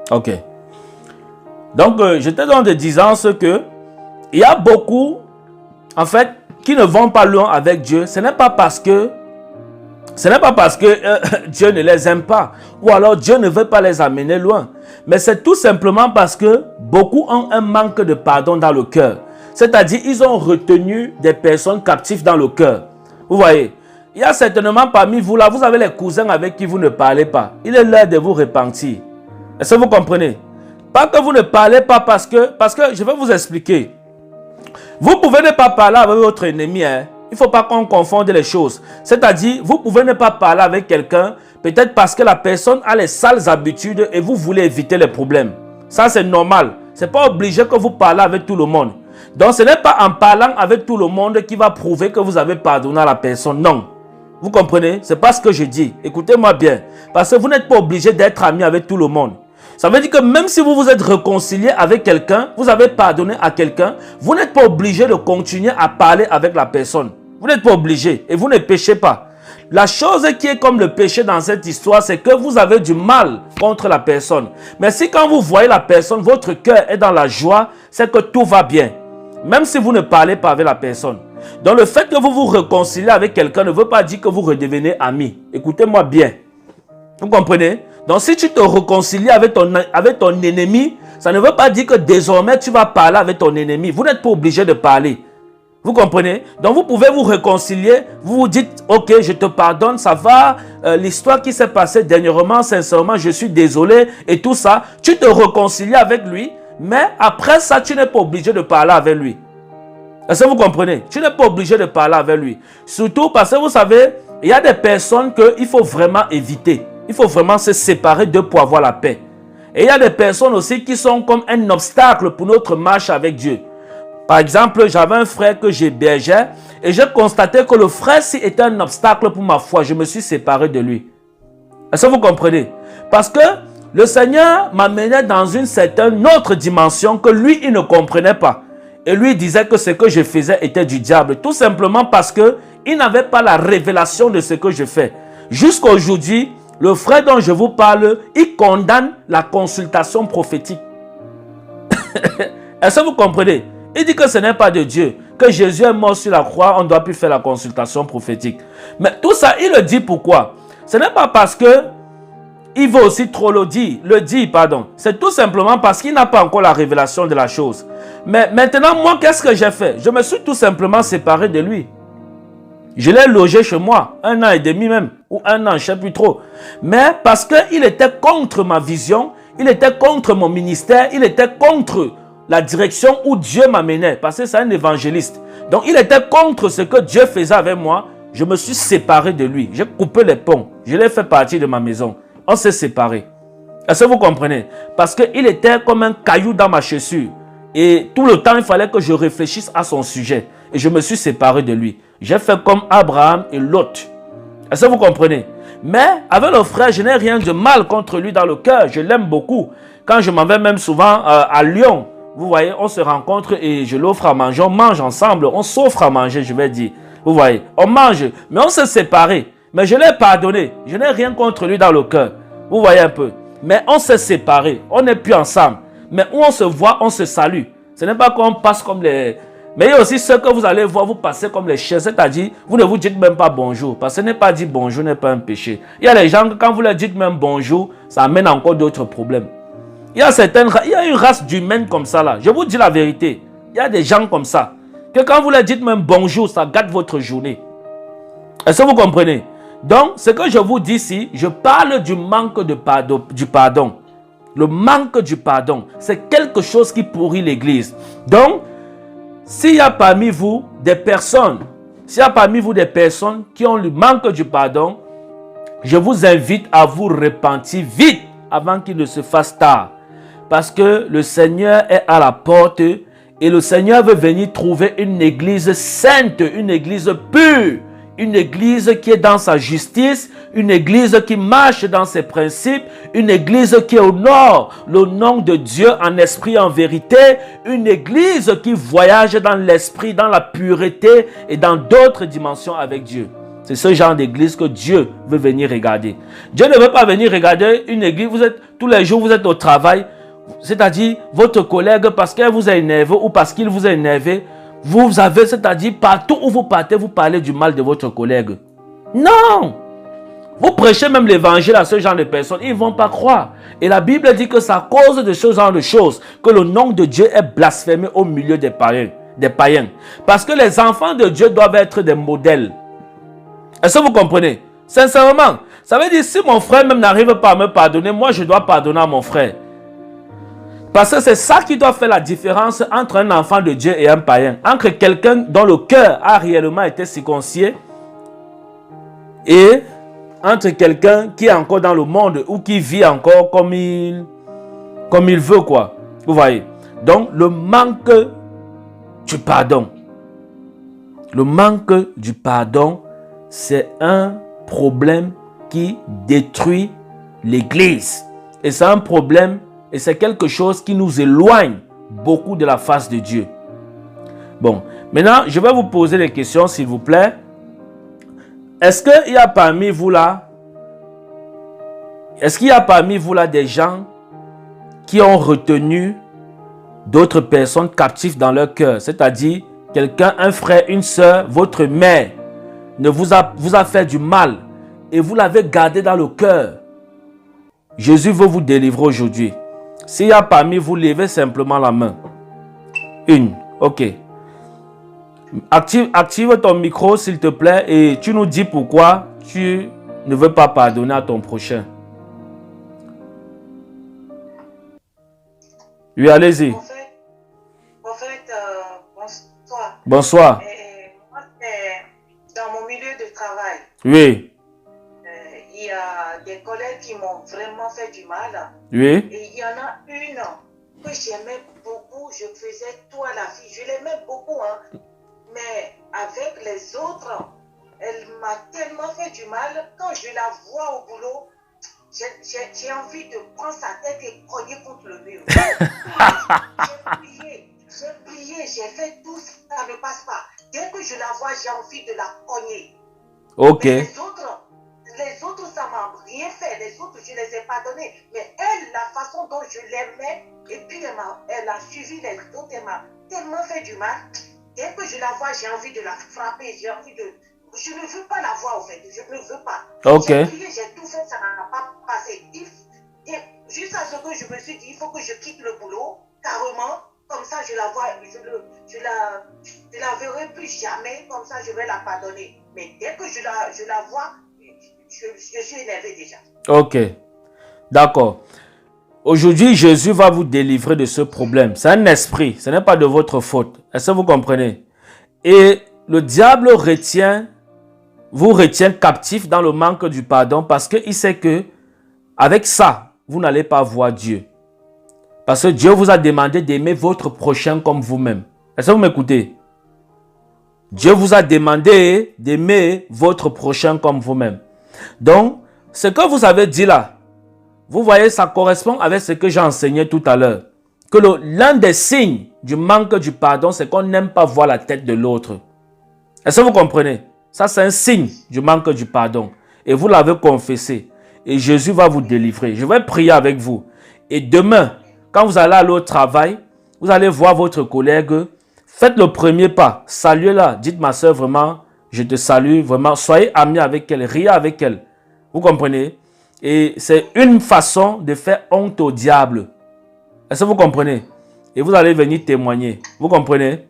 Ok. Donc, j'étais dans des disances que il y a beaucoup, en fait, qui ne vont pas loin avec Dieu. Ce n'est pas parce que Dieu ne les aime pas ou alors Dieu ne veut pas les amener loin. Mais c'est tout simplement parce que beaucoup ont un manque de pardon dans le cœur. C'est-à-dire, ils ont retenu des personnes captives dans le cœur. Vous voyez, il y a certainement parmi vous là, vous avez les cousins avec qui vous ne parlez pas. Il est l'heure de vous repentir. Est-ce que vous comprenez? Pas que vous ne parlez pas parce que je vais vous expliquer. Vous pouvez ne pas parler avec votre ennemi. Hein? Il ne faut pas qu'on confonde les choses. C'est-à-dire, vous pouvez ne pas parler avec quelqu'un, peut-être parce que la personne a les sales habitudes et vous voulez éviter les problèmes. Ça, c'est normal. Ce n'est pas obligé que vous parlez avec tout le monde. Donc, ce n'est pas en parlant avec tout le monde qui va prouver que vous avez pardonné à la personne. Non. Vous comprenez? Ce n'est pas ce que je dis. Écoutez-moi bien. Parce que vous n'êtes pas obligé d'être ami avec tout le monde. Ça veut dire que même si vous vous êtes réconcilié avec quelqu'un, vous avez pardonné à quelqu'un, vous n'êtes pas obligé de continuer à parler avec la personne. Vous n'êtes pas obligé et vous ne péchez pas. La chose qui est comme le péché dans cette histoire, c'est que vous avez du mal contre la personne. Mais si quand vous voyez la personne, votre cœur est dans la joie, c'est que tout va bien. Même si vous ne parlez pas avec la personne. Donc le fait que vous vous réconciliez avec quelqu'un ne veut pas dire que vous redevenez amis. Écoutez-moi bien. Vous comprenez? Donc si tu te réconcilies avec ton ennemi, ça ne veut pas dire que désormais tu vas parler avec ton ennemi. Vous n'êtes pas obligé de parler. Vous comprenez? Donc vous pouvez vous réconcilier, vous vous dites, ok, je te pardonne, ça va, l'histoire qui s'est passée dernièrement, sincèrement, je suis désolé et tout ça. Tu te réconcilies avec lui, mais après ça, tu n'es pas obligé de parler avec lui. Est-ce que vous comprenez? Tu n'es pas obligé de parler avec lui. Surtout parce que vous savez, il y a des personnes qu'il faut vraiment éviter. Il faut vraiment se séparer d'eux pour avoir la paix. Et il y a des personnes aussi qui sont comme un obstacle pour notre marche avec Dieu. Par exemple, j'avais un frère que j'hébergeais et j'ai constaté que le frère-ci était un obstacle pour ma foi. Je me suis séparé de lui. Est-ce que vous comprenez? Parce que le Seigneur m'amenait dans une certaine autre dimension que lui, il ne comprenait pas. Et lui disait que ce que je faisais était du diable. Tout simplement parce qu'il n'avait pas la révélation de ce que je fais. Jusqu'à aujourd'hui, le frère dont je vous parle, il condamne la consultation prophétique. Est-ce que vous comprenez? Il dit que ce n'est pas de Dieu. Que Jésus est mort sur la croix, on ne doit plus faire la consultation prophétique. Mais tout ça, il le dit pourquoi? Ce n'est pas parce que il veut aussi trop le dire. C'est tout simplement parce qu'il n'a pas encore la révélation de la chose. Mais maintenant, moi, qu'est-ce que j'ai fait? Je me suis tout simplement séparé de lui. Je l'ai logé chez moi, 1 an et demi même, ou 1 an, je ne sais plus trop. Mais parce qu'il était contre ma vision, il était contre mon ministère, il était contre la direction où Dieu m'amenait. Parce que c'est un évangéliste. Donc il était contre ce que Dieu faisait avec moi. Je me suis séparé de lui. J'ai coupé les ponts. Je l'ai fait partir de ma maison. On s'est séparés. Est-ce que vous comprenez? Parce qu'il était comme un caillou dans ma chaussure. Et tout le temps, il fallait que je réfléchisse à son sujet. Et je me suis séparé de lui. J'ai fait comme Abraham et Lot. Est-ce que vous comprenez? Mais avec le frère, je n'ai rien de mal contre lui dans le cœur. Je l'aime beaucoup. Quand je m'en vais même souvent à Lyon, vous voyez, on se rencontre et je l'offre à manger. On mange ensemble. On s'offre à manger, je vais dire. Vous voyez, on mange. Mais on s'est séparés. Mais je l'ai pardonné. Je n'ai rien contre lui dans le cœur. Vous voyez un peu. Mais on s'est séparés. On n'est plus ensemble. Mais où on se voit, on se salue. Ce n'est pas qu'on passe comme les... Mais il y a aussi ceux que vous allez voir, vous passez comme les chiens. C'est-à-dire, vous ne vous dites même pas bonjour. Parce que ce n'est pas dit bonjour, n'est pas un péché. Il y a les gens, quand vous leur dites même bonjour, ça amène encore d'autres problèmes. Il y a une race d'humains comme ça là. Je vous dis la vérité. Il y a des gens comme ça. Que quand vous leur dites même bonjour, ça gâte votre journée. Est-ce que vous comprenez? Donc, ce que je vous dis ici, je parle du manque de pardon, du pardon. Le manque du pardon, c'est quelque chose qui pourrit l'église. Donc, s'il y a parmi vous des personnes, qui ont le manque du pardon, je vous invite à vous repentir vite avant qu'il ne se fasse tard. Parce que le Seigneur est à la porte et le Seigneur veut venir trouver une église sainte, une église pure, une église qui est dans sa justice, une église qui marche dans ses principes, une église qui honore le nom de Dieu en esprit et en vérité, une église qui voyage dans l'esprit, dans la pureté et dans d'autres dimensions avec Dieu. C'est ce genre d'église que Dieu veut venir regarder. Dieu ne veut pas venir regarder une église, tous les jours vous êtes au travail, c'est-à-dire votre collègue parce qu'elle vous a énervé ou parce qu'il vous a énervé, vous avez, c'est-à-dire partout où vous partez, vous parlez du mal de votre collègue. Non! Vous prêchez même l'évangile à ce genre de personnes, ils ne vont pas croire. Et la Bible dit que c'est à cause de ce genre de choses que le nom de Dieu est blasphémé au milieu des païens. Parce que les enfants de Dieu doivent être des modèles. Est-ce que vous comprenez? Sincèrement, Ça veut dire, si mon frère même n'arrive pas à me pardonner, moi je dois pardonner à mon frère. Parce que c'est ça qui doit faire la différence entre un enfant de Dieu et un païen. Entre quelqu'un dont le cœur a réellement été circoncisé et entre quelqu'un qui est encore dans le monde ou qui vit encore comme il veut, quoi. Vous voyez? Donc, le manque du pardon. Le manque du pardon, c'est un problème qui détruit l'Église. Et c'est un problème, et c'est quelque chose qui nous éloigne beaucoup de la face de Dieu. Bon, maintenant, je vais vous poser des questions, s'il vous plaît. Est-ce qu'il y a parmi vous là, des gens qui ont retenu d'autres personnes captives dans leur cœur? C'est-à-dire, quelqu'un, un frère, une soeur, votre mère, vous a fait du mal et vous l'avez gardé dans le cœur. Jésus veut vous délivrer aujourd'hui. S'il y a parmi vous, levez simplement la main. Une, ok. Active ton micro, s'il te plaît, et tu nous dis pourquoi tu ne veux pas pardonner à ton prochain. Oui, allez-y. Bonsoir. Bonsoir. Moi, c'est dans mon milieu de travail. Oui. Il y a des collègues qui m'ont vraiment fait du mal. Oui. Et il y en a une que j'aimais beaucoup. Je faisais tout à la fille. Je l'aimais beaucoup, hein. Mais avec les autres, elle m'a tellement fait du mal. Quand je la vois au boulot, j'ai envie de prendre sa tête et cogner contre le mur. J'ai prié, j'ai fait tout, ça ne passe pas. Dès que je la vois, j'ai envie de la cogner. Ok. Mais les autres, ça m'a rien fait. Les autres, je les ai pardonnés. Mais elle, la façon dont je l'aimais, et puis elle a suivi les autres, elle m'a tellement fait du mal. Dès que je la vois, j'ai envie de la frapper. J'ai envie de... Je ne veux pas la voir, en fait. Je ne veux pas. Ok. J'ai prié, j'ai tout fait, ça n'a pas passé. Jusqu'à ce que je me suis dit, il faut que je quitte le boulot, carrément. Comme ça, je la vois, je la verrai plus jamais. Comme ça, je vais la pardonner. Mais dès que je la vois, je suis énervé déjà. Ok. D'accord. Aujourd'hui, Jésus va vous délivrer de ce problème. C'est un esprit. Ce n'est pas de votre faute. Est-ce que vous comprenez? Et le diable vous retient captif dans le manque du pardon parce qu'il sait que avec ça, vous n'allez pas voir Dieu. Parce que Dieu vous a demandé d'aimer votre prochain comme vous-même. Est-ce que vous m'écoutez? Dieu vous a demandé d'aimer votre prochain comme vous-même. Donc, ce que vous avez dit là, vous voyez, ça correspond avec ce que j'ai enseigné tout à l'heure. Que l'un des signes du manque du pardon, c'est qu'on n'aime pas voir la tête de l'autre. Est-ce que vous comprenez? Ça, c'est un signe du manque du pardon. Et vous l'avez confessé. Et Jésus va vous délivrer. Je vais prier avec vous. Et demain, quand vous allez aller au travail, vous allez voir votre collègue. Faites le premier pas. Saluez-la. Dites, ma soeur, vraiment, je te salue. Vraiment, soyez amis avec elle. Riez avec elle. Vous comprenez? Et c'est une façon de faire honte au diable. Est-ce que vous comprenez? Et vous allez venir témoigner. Vous comprenez?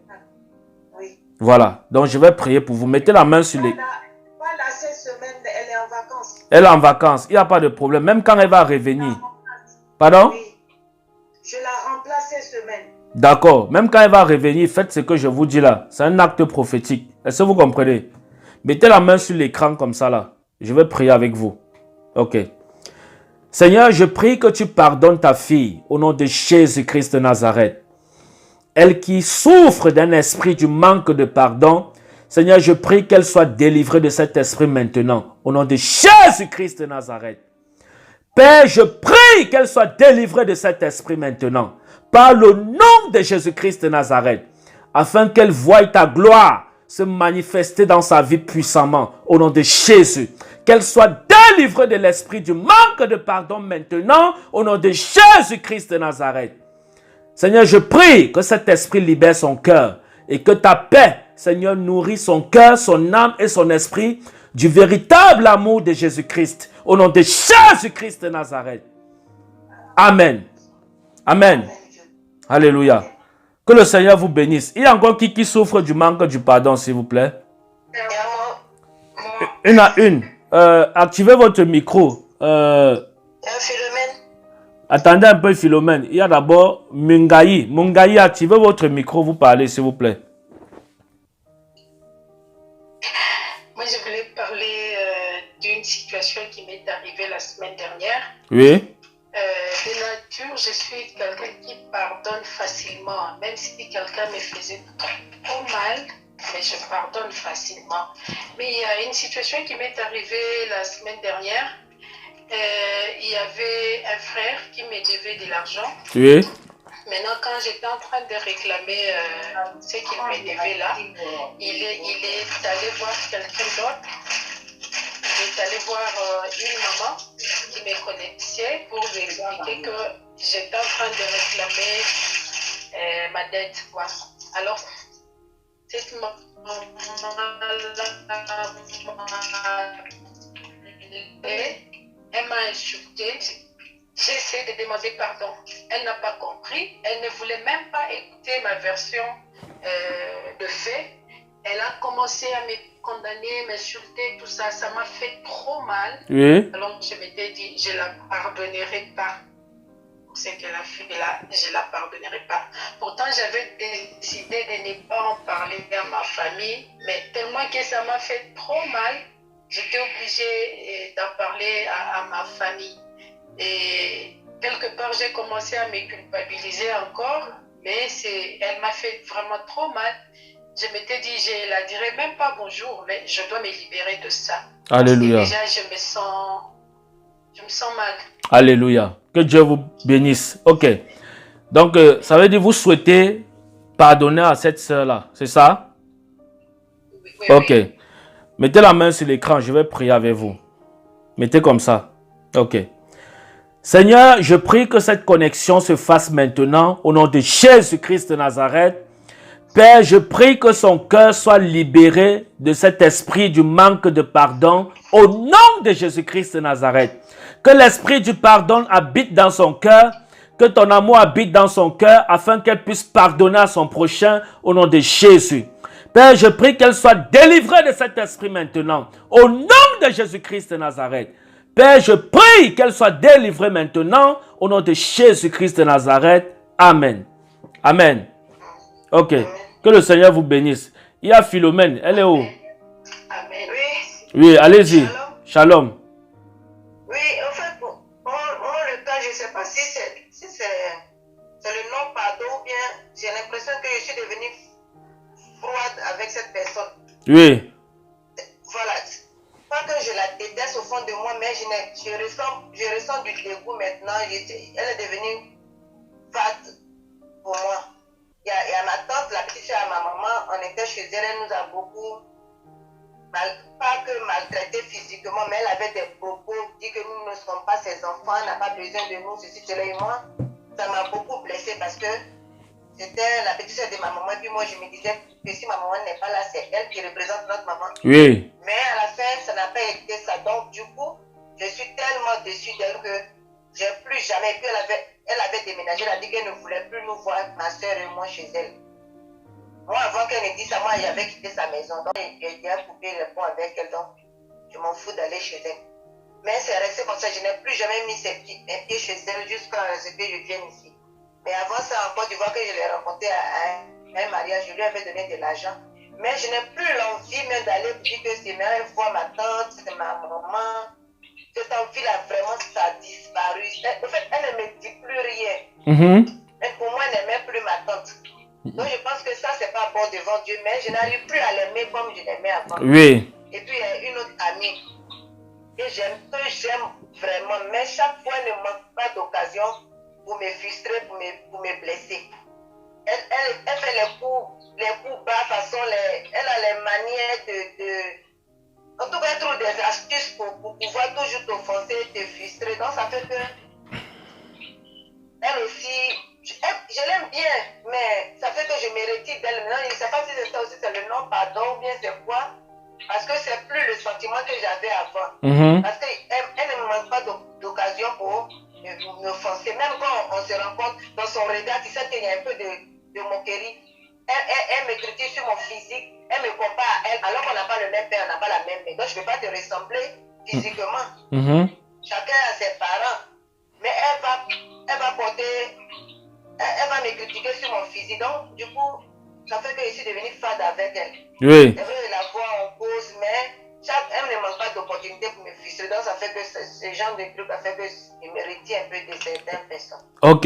Oui. Voilà. Donc, je vais prier pour vous. Mettez la main sur les... Voilà, cette semaine, elle est en vacances. Elle est en vacances. Il n'y a pas de problème. Même quand elle va revenir. Pardon? Oui. Je la remplace cette semaine. D'accord. Même quand elle va revenir, faites ce que je vous dis là. C'est un acte prophétique. Est-ce que vous comprenez? Mettez la main sur l'écran comme ça là. Je vais prier avec vous. Ok. Seigneur, je prie que tu pardonnes ta fille au nom de Jésus-Christ de Nazareth. Elle qui souffre d'un esprit du manque de pardon. Seigneur, je prie qu'elle soit délivrée de cet esprit maintenant. Au nom de Jésus-Christ de Nazareth. Père, je prie qu'elle soit délivrée de cet esprit maintenant. Par le nom de Jésus-Christ de Nazareth. Afin qu'elle voie ta gloire se manifester dans sa vie puissamment. Au nom de Jésus. Qu'elle soit délivrée de l'esprit du manque de pardon maintenant. Au nom de Jésus-Christ de Nazareth. Seigneur, je prie que cet esprit libère son cœur. Et que ta paix, Seigneur, nourrit son cœur, son âme et son esprit du véritable amour de Jésus-Christ. Au nom de Jésus-Christ de Nazareth. Amen. Amen. Alléluia. Que le Seigneur vous bénisse. Il y a encore qui souffre du manque du pardon, s'il vous plaît? Une à une. activez votre micro. Philomène. Attendez un peu, Philomène. Il y a d'abord Mungayi. Mungayi, activez votre micro, vous parlez, s'il vous plaît. Moi, je voulais parler d'une situation qui m'est arrivée la semaine dernière. Oui. De nature, je suis quelqu'un qui pardonne facilement, même si quelqu'un me faisait trop mal, mais je pardonne facilement. Mais il y a une situation qui m'est arrivée la semaine dernière. Il y avait un frère qui me devait de l'argent. Oui. Maintenant, quand j'étais en train de réclamer ce qu'il me devait là, il est allé voir quelqu'un d'autre. Il est allé voir une maman qui me connaissait pour lui expliquer que j'étais en train de réclamer ma dette. Quoi. Alors, cette maman-là elle m'a insultée. J'ai essayé de demander pardon. Elle n'a pas compris. Elle ne voulait même pas écouter ma version de fait. Elle a commencé à me condamner, m'insulter, tout ça. Ça m'a fait trop mal. Oui. Alors je m'étais dit, je ne la pardonnerai pas. Pour ce qu'elle a fait là, je ne la pardonnerai pas. Pourtant, j'avais décidé de ne pas en parler à ma famille. Mais tellement que ça m'a fait trop mal, j'étais obligée d'en parler à ma famille. Et quelque part, j'ai commencé à me culpabiliser encore, mais elle m'a fait vraiment trop mal. Je m'étais dit, je ne la dirai même pas bonjour, mais je dois me libérer de ça. Alléluia. Parce que déjà, je me sens mal. Alléluia. Que Dieu vous bénisse. Ok. Donc, ça veut dire vous souhaitez pardonner à cette sœur-là, c'est ça? Oui, oui, Ok. oui. Mettez la main sur l'écran, je vais prier avec vous. Mettez comme ça. Ok. Seigneur, je prie que cette connexion se fasse maintenant au nom de Jésus-Christ de Nazareth. Père, je prie que son cœur soit libéré de cet esprit du manque de pardon au nom de Jésus-Christ de Nazareth. Que l'esprit du pardon habite dans son cœur, que ton amour habite dans son cœur afin qu'elle puisse pardonner à son prochain au nom de Jésus. Père, je prie qu'elle soit délivrée de cet esprit maintenant au nom de Jésus-Christ de Nazareth. Père, je prie qu'elle soit délivrée maintenant au nom de Jésus-Christ de Nazareth. Amen. Amen. Ok. Que le Seigneur vous bénisse. Il y a Philomène. Elle est où? Amen. Oui, allez-y. Shalom. Oui, en fait, moi, le cas, je ne sais pas si c'est le non-pardon ou bien j'ai l'impression que je suis devenue froide avec cette personne. Oui. Voilà. Pas que je la déteste au fond de moi, mais je ressens du dégoût maintenant. Elle est devenue fade pour moi. Il y a ma tante, la petite fille à ma maman, on était chez elle, elle nous a beaucoup, pas que maltraité physiquement, mais elle avait des propos, dit que nous ne sommes pas ses enfants, elle n'a pas besoin de nous, ceci, cela et moi. Ça m'a beaucoup blessée parce que c'était la petite fille de ma maman, et puis moi je me disais que si ma maman n'est pas là, c'est elle qui représente notre maman. Oui. Mais à la fin, ça n'a pas été ça. Donc du coup, je suis tellement déçue d'elle que j'ai plus jamais. Et puis elle avait déménagé, elle a dit qu'elle ne voulait plus nous voir, ma soeur et moi, chez elle. Moi, avant qu'elle ne dise ça, moi, j'avais quitté sa maison. Donc, j'ai déjà coupé le pont avec elle. Donc, je m'en fous d'aller chez elle. Mais c'est resté comme ça. Je n'ai plus jamais mis mes pieds chez elle jusqu'à ce que je vienne ici. Mais avant ça, en Côte d'Ivoire, que je l'ai rencontré à un mariage, je lui avais donné de l'argent. Mais je n'ai plus l'envie même d'aller dire que c'est elle voit ma tante, c'est ma maman. Cette envie-là, vraiment, ça a disparu. En fait, elle ne me dit plus rien. Mais pour moi, elle n'aimait plus ma tante. Donc, je pense que ça, c'est pas bon devant Dieu. Mais je n'arrive plus à l'aimer comme je l'aimais avant. Oui. Et puis, il y a une autre amie que j'aime vraiment. Mais chaque fois, elle ne manque pas d'occasion pour me frustrer, pour me blesser. Elle fait les coups bas, façon, elle a les manières en tout cas, elle trouve des astuces pour pouvoir toujours t'offenser, te frustrer. Donc, ça fait que elle aussi, je l'aime bien, mais ça fait que je me retire d'elle. Maintenant, je ne sais pas si c'est ça aussi, c'est le non-pardon ou bien c'est quoi. Parce que c'est plus le sentiment que j'avais avant. Parce qu'elle ne me manque pas d'occasion pour m'offenser. Même quand on se rencontre dans son regard, tu sais qu'il y a un peu de moquerie. Elle me critique sur mon physique, elle me compare à elle, alors qu'on n'a pas le même père, on n'a pas la même mère. Donc je ne peux pas te ressembler physiquement. Chacun a ses parents. Mais elle va porter, elle va me critiquer sur mon physique. Donc, du coup, ça fait que je suis devenue fade avec elle. Oui. C'est vrai de la voir en cause, mais elle ne manque pas d'opportunité pour me frustrer. Donc, ça fait que ce genre de trucs, ça fait que je me retire un peu de certaines personnes. Ok.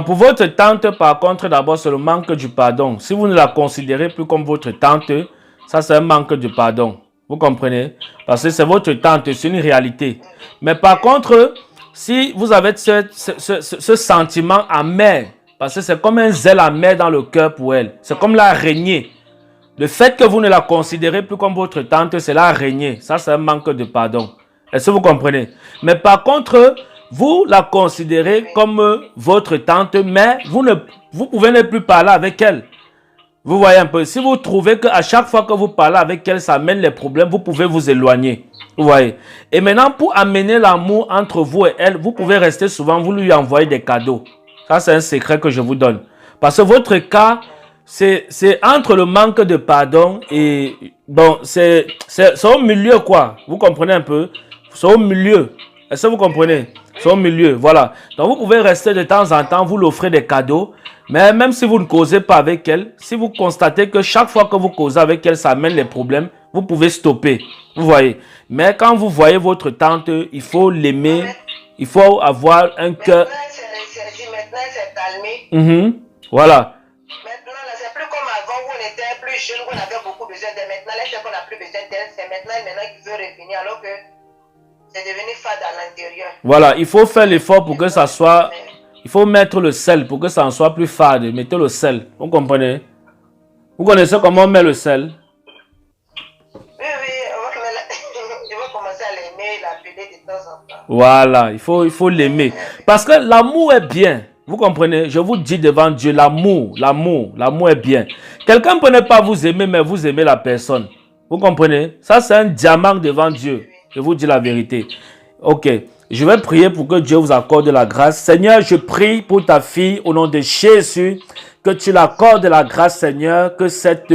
Pour votre tante, par contre, d'abord, c'est le manque du pardon. Si vous ne la considérez plus comme votre tante, ça, c'est un manque de pardon. Vous comprenez? Parce que c'est votre tante, c'est une réalité. Mais par contre, si vous avez ce sentiment amer, parce que c'est comme un zèle amer dans le cœur pour elle, c'est comme l'araignée. Le fait que vous ne la considérez plus comme votre tante, c'est l'araignée. Ça, c'est un manque de pardon. Est-ce que vous comprenez? Mais par contre, vous la considérez comme votre tante, mais vous pouvez ne plus parler avec elle. Vous voyez un peu, si vous trouvez qu'à chaque fois que vous parlez avec elle, ça amène les problèmes, vous pouvez vous éloigner. Vous voyez. Et maintenant, pour amener l'amour entre vous et elle, vous pouvez rester souvent, vous lui envoyer des cadeaux. Ça, c'est un secret que je vous donne. Parce que votre cas, c'est entre le manque de pardon et... Bon, c'est au milieu, quoi. Vous comprenez un peu? C'est au milieu. Est-ce que vous comprenez? C'est au milieu, voilà. Donc, vous pouvez rester de temps en temps, vous l'offrez des cadeaux. Mais même si vous ne causez pas avec elle, si vous constatez que chaque fois que vous causez avec elle, ça amène les problèmes, vous pouvez stopper. Vous voyez. Mais quand vous voyez votre tante, il faut l'aimer. Il faut avoir un cœur. Maintenant, c'est calmé. Voilà. Maintenant, c'est plus comme avant où on était plus jeune, où on avait beaucoup besoin d'elle. Maintenant, là, c'est qu'on n'a plus besoin d'elle. C'est maintenant qu'il veut revenir, alors que c'est devenu fade à l'intérieur. Voilà, il faut faire l'effort pour que ça soit... Il faut mettre le sel pour que ça en soit plus fade. Mettez le sel. Vous comprenez? Vous connaissez comment on met le sel? Oui, je vais commencer à l'aimer, l'appeler de temps en temps. Voilà, il faut l'aimer. Parce que l'amour est bien. Vous comprenez? Je vous dis devant Dieu, l'amour est bien. Quelqu'un peut ne pas vous aimer, mais vous aimez la personne. Vous comprenez? Ça, c'est un diamant devant Dieu. Je vous dis la vérité. Ok. Je vais prier pour que Dieu vous accorde la grâce. Seigneur, je prie pour ta fille au nom de Jésus, que tu l'accordes la grâce, Seigneur, que cet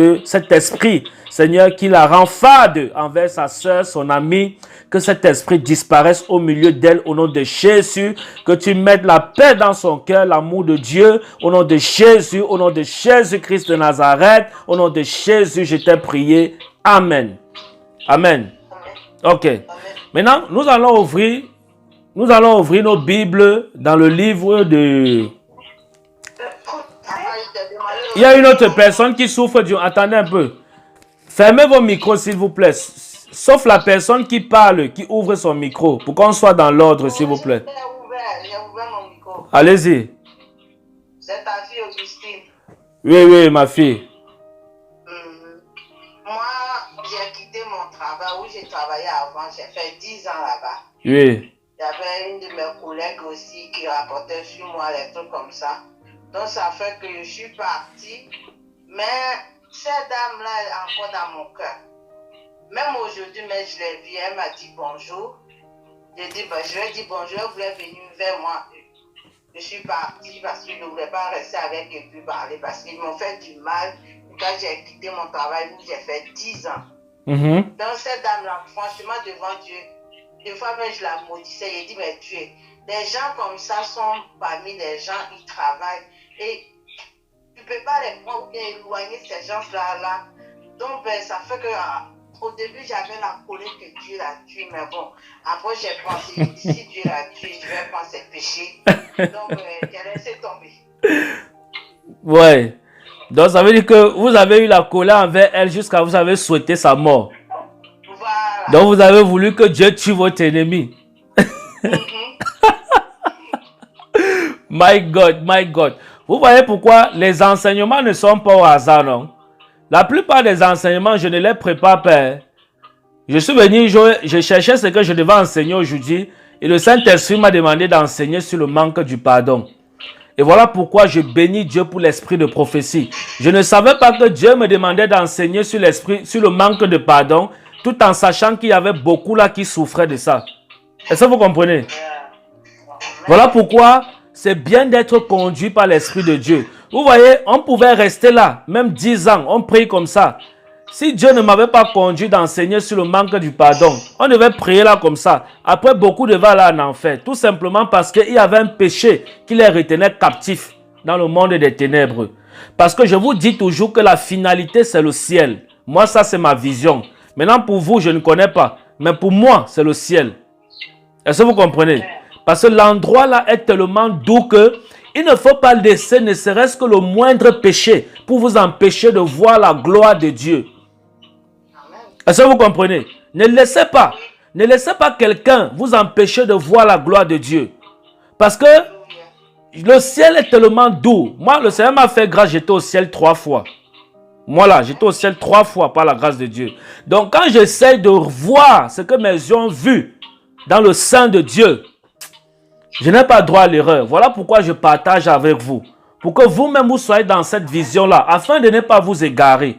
esprit, Seigneur, qui la rend fade envers sa soeur, son amie, que cet esprit disparaisse au milieu d'elle au nom de Jésus, que tu mettes la paix dans son cœur, l'amour de Dieu, au nom de Jésus, au nom de Jésus-Christ de Nazareth, au nom de Jésus, je t'ai prié. Amen. Amen. Ok. Maintenant, nous allons ouvrir nos Bibles dans le livre de... Il y a une autre personne qui souffre du... Attendez un peu. Fermez vos micros, s'il vous plaît. Sauf la personne qui parle, qui ouvre son micro. Pour qu'on soit dans l'ordre, s'il vous plaît. J'ai ouvert mon micro. Allez-y. C'est ta fille, Augustine. Oui, ma fille. Moi, j'ai quitté mon travail où j'ai travaillé avant. J'ai fait 10 ans là-bas. Oui. Il y avait une de mes collègues aussi qui rapportait sur moi les trucs comme ça. Donc ça fait que je suis partie. Mais cette dame-là est encore dans mon cœur. Même aujourd'hui, mais je l'ai vue, elle m'a dit bonjour. J'ai dit, je lui ai dit bonjour, elle voulait venir vers moi. Je suis partie parce que je ne voulais pas rester avec eux et puis parler parce qu'ils m'ont fait du mal. Quand j'ai quitté mon travail, j'ai fait 10 ans. Donc cette dame-là, franchement, devant Dieu, des fois même je la maudissais, j'ai dit, mais Dieu, des gens comme ça sont parmi les gens, ils travaillent. Et tu ne peux pas les prendre ou bien éloigner ces gens-là. Donc ça fait que au début j'avais la colère que Dieu l'a tué, mais bon, après j'ai pensé, si Dieu l'a tué, je vais prendre ses péchés. Donc j'ai laissé tomber. Ouais. Donc ça veut dire que vous avez eu la colère envers elle jusqu'à vous avez souhaité sa mort. Voilà. Donc vous avez voulu que Dieu tue votre ennemi. My God. Vous voyez pourquoi les enseignements ne sont pas au hasard, non? La plupart des enseignements, je ne les prépare pas. Je suis venu, je cherchais ce que je devais enseigner aujourd'hui et le Saint-Esprit m'a demandé d'enseigner sur le manque du pardon. Et voilà pourquoi je bénis Dieu pour l'esprit de prophétie. Je ne savais pas que Dieu me demandait d'enseigner sur le manque de pardon, tout en sachant qu'il y avait beaucoup là qui souffraient de ça. Est-ce que vous comprenez? Voilà pourquoi c'est bien d'être conduit par l'Esprit de Dieu. Vous voyez, on pouvait rester là, même 10 ans, on prie comme ça. Si Dieu ne m'avait pas conduit d'enseigner sur le manque du pardon, on devait prier là comme ça. Après, beaucoup devaient aller en enfer. Tout simplement parce qu'il y avait un péché qui les retenait captifs dans le monde des ténèbres. Parce que je vous dis toujours que la finalité, c'est le ciel. Moi, ça, c'est ma vision. Maintenant, pour vous, je ne connais pas. Mais pour moi, c'est le ciel. Est-ce que vous comprenez? Parce que l'endroit là est tellement doux que il ne faut pas laisser ne serait-ce que le moindre péché pour vous empêcher de voir la gloire de Dieu. Est-ce que vous comprenez? Ne laissez pas quelqu'un vous empêcher de voir la gloire de Dieu. Parce que le ciel est tellement doux. Moi, le Seigneur m'a fait grâce, j'étais au ciel 3 fois. Moi là, j'étais au ciel 3 fois par la grâce de Dieu. Donc quand j'essaie de voir ce que mes yeux ont vu dans le sein de Dieu, je n'ai pas droit à l'erreur. Voilà pourquoi je partage avec vous. Pour que vous-même vous soyez dans cette vision-là, afin de ne pas vous égarer.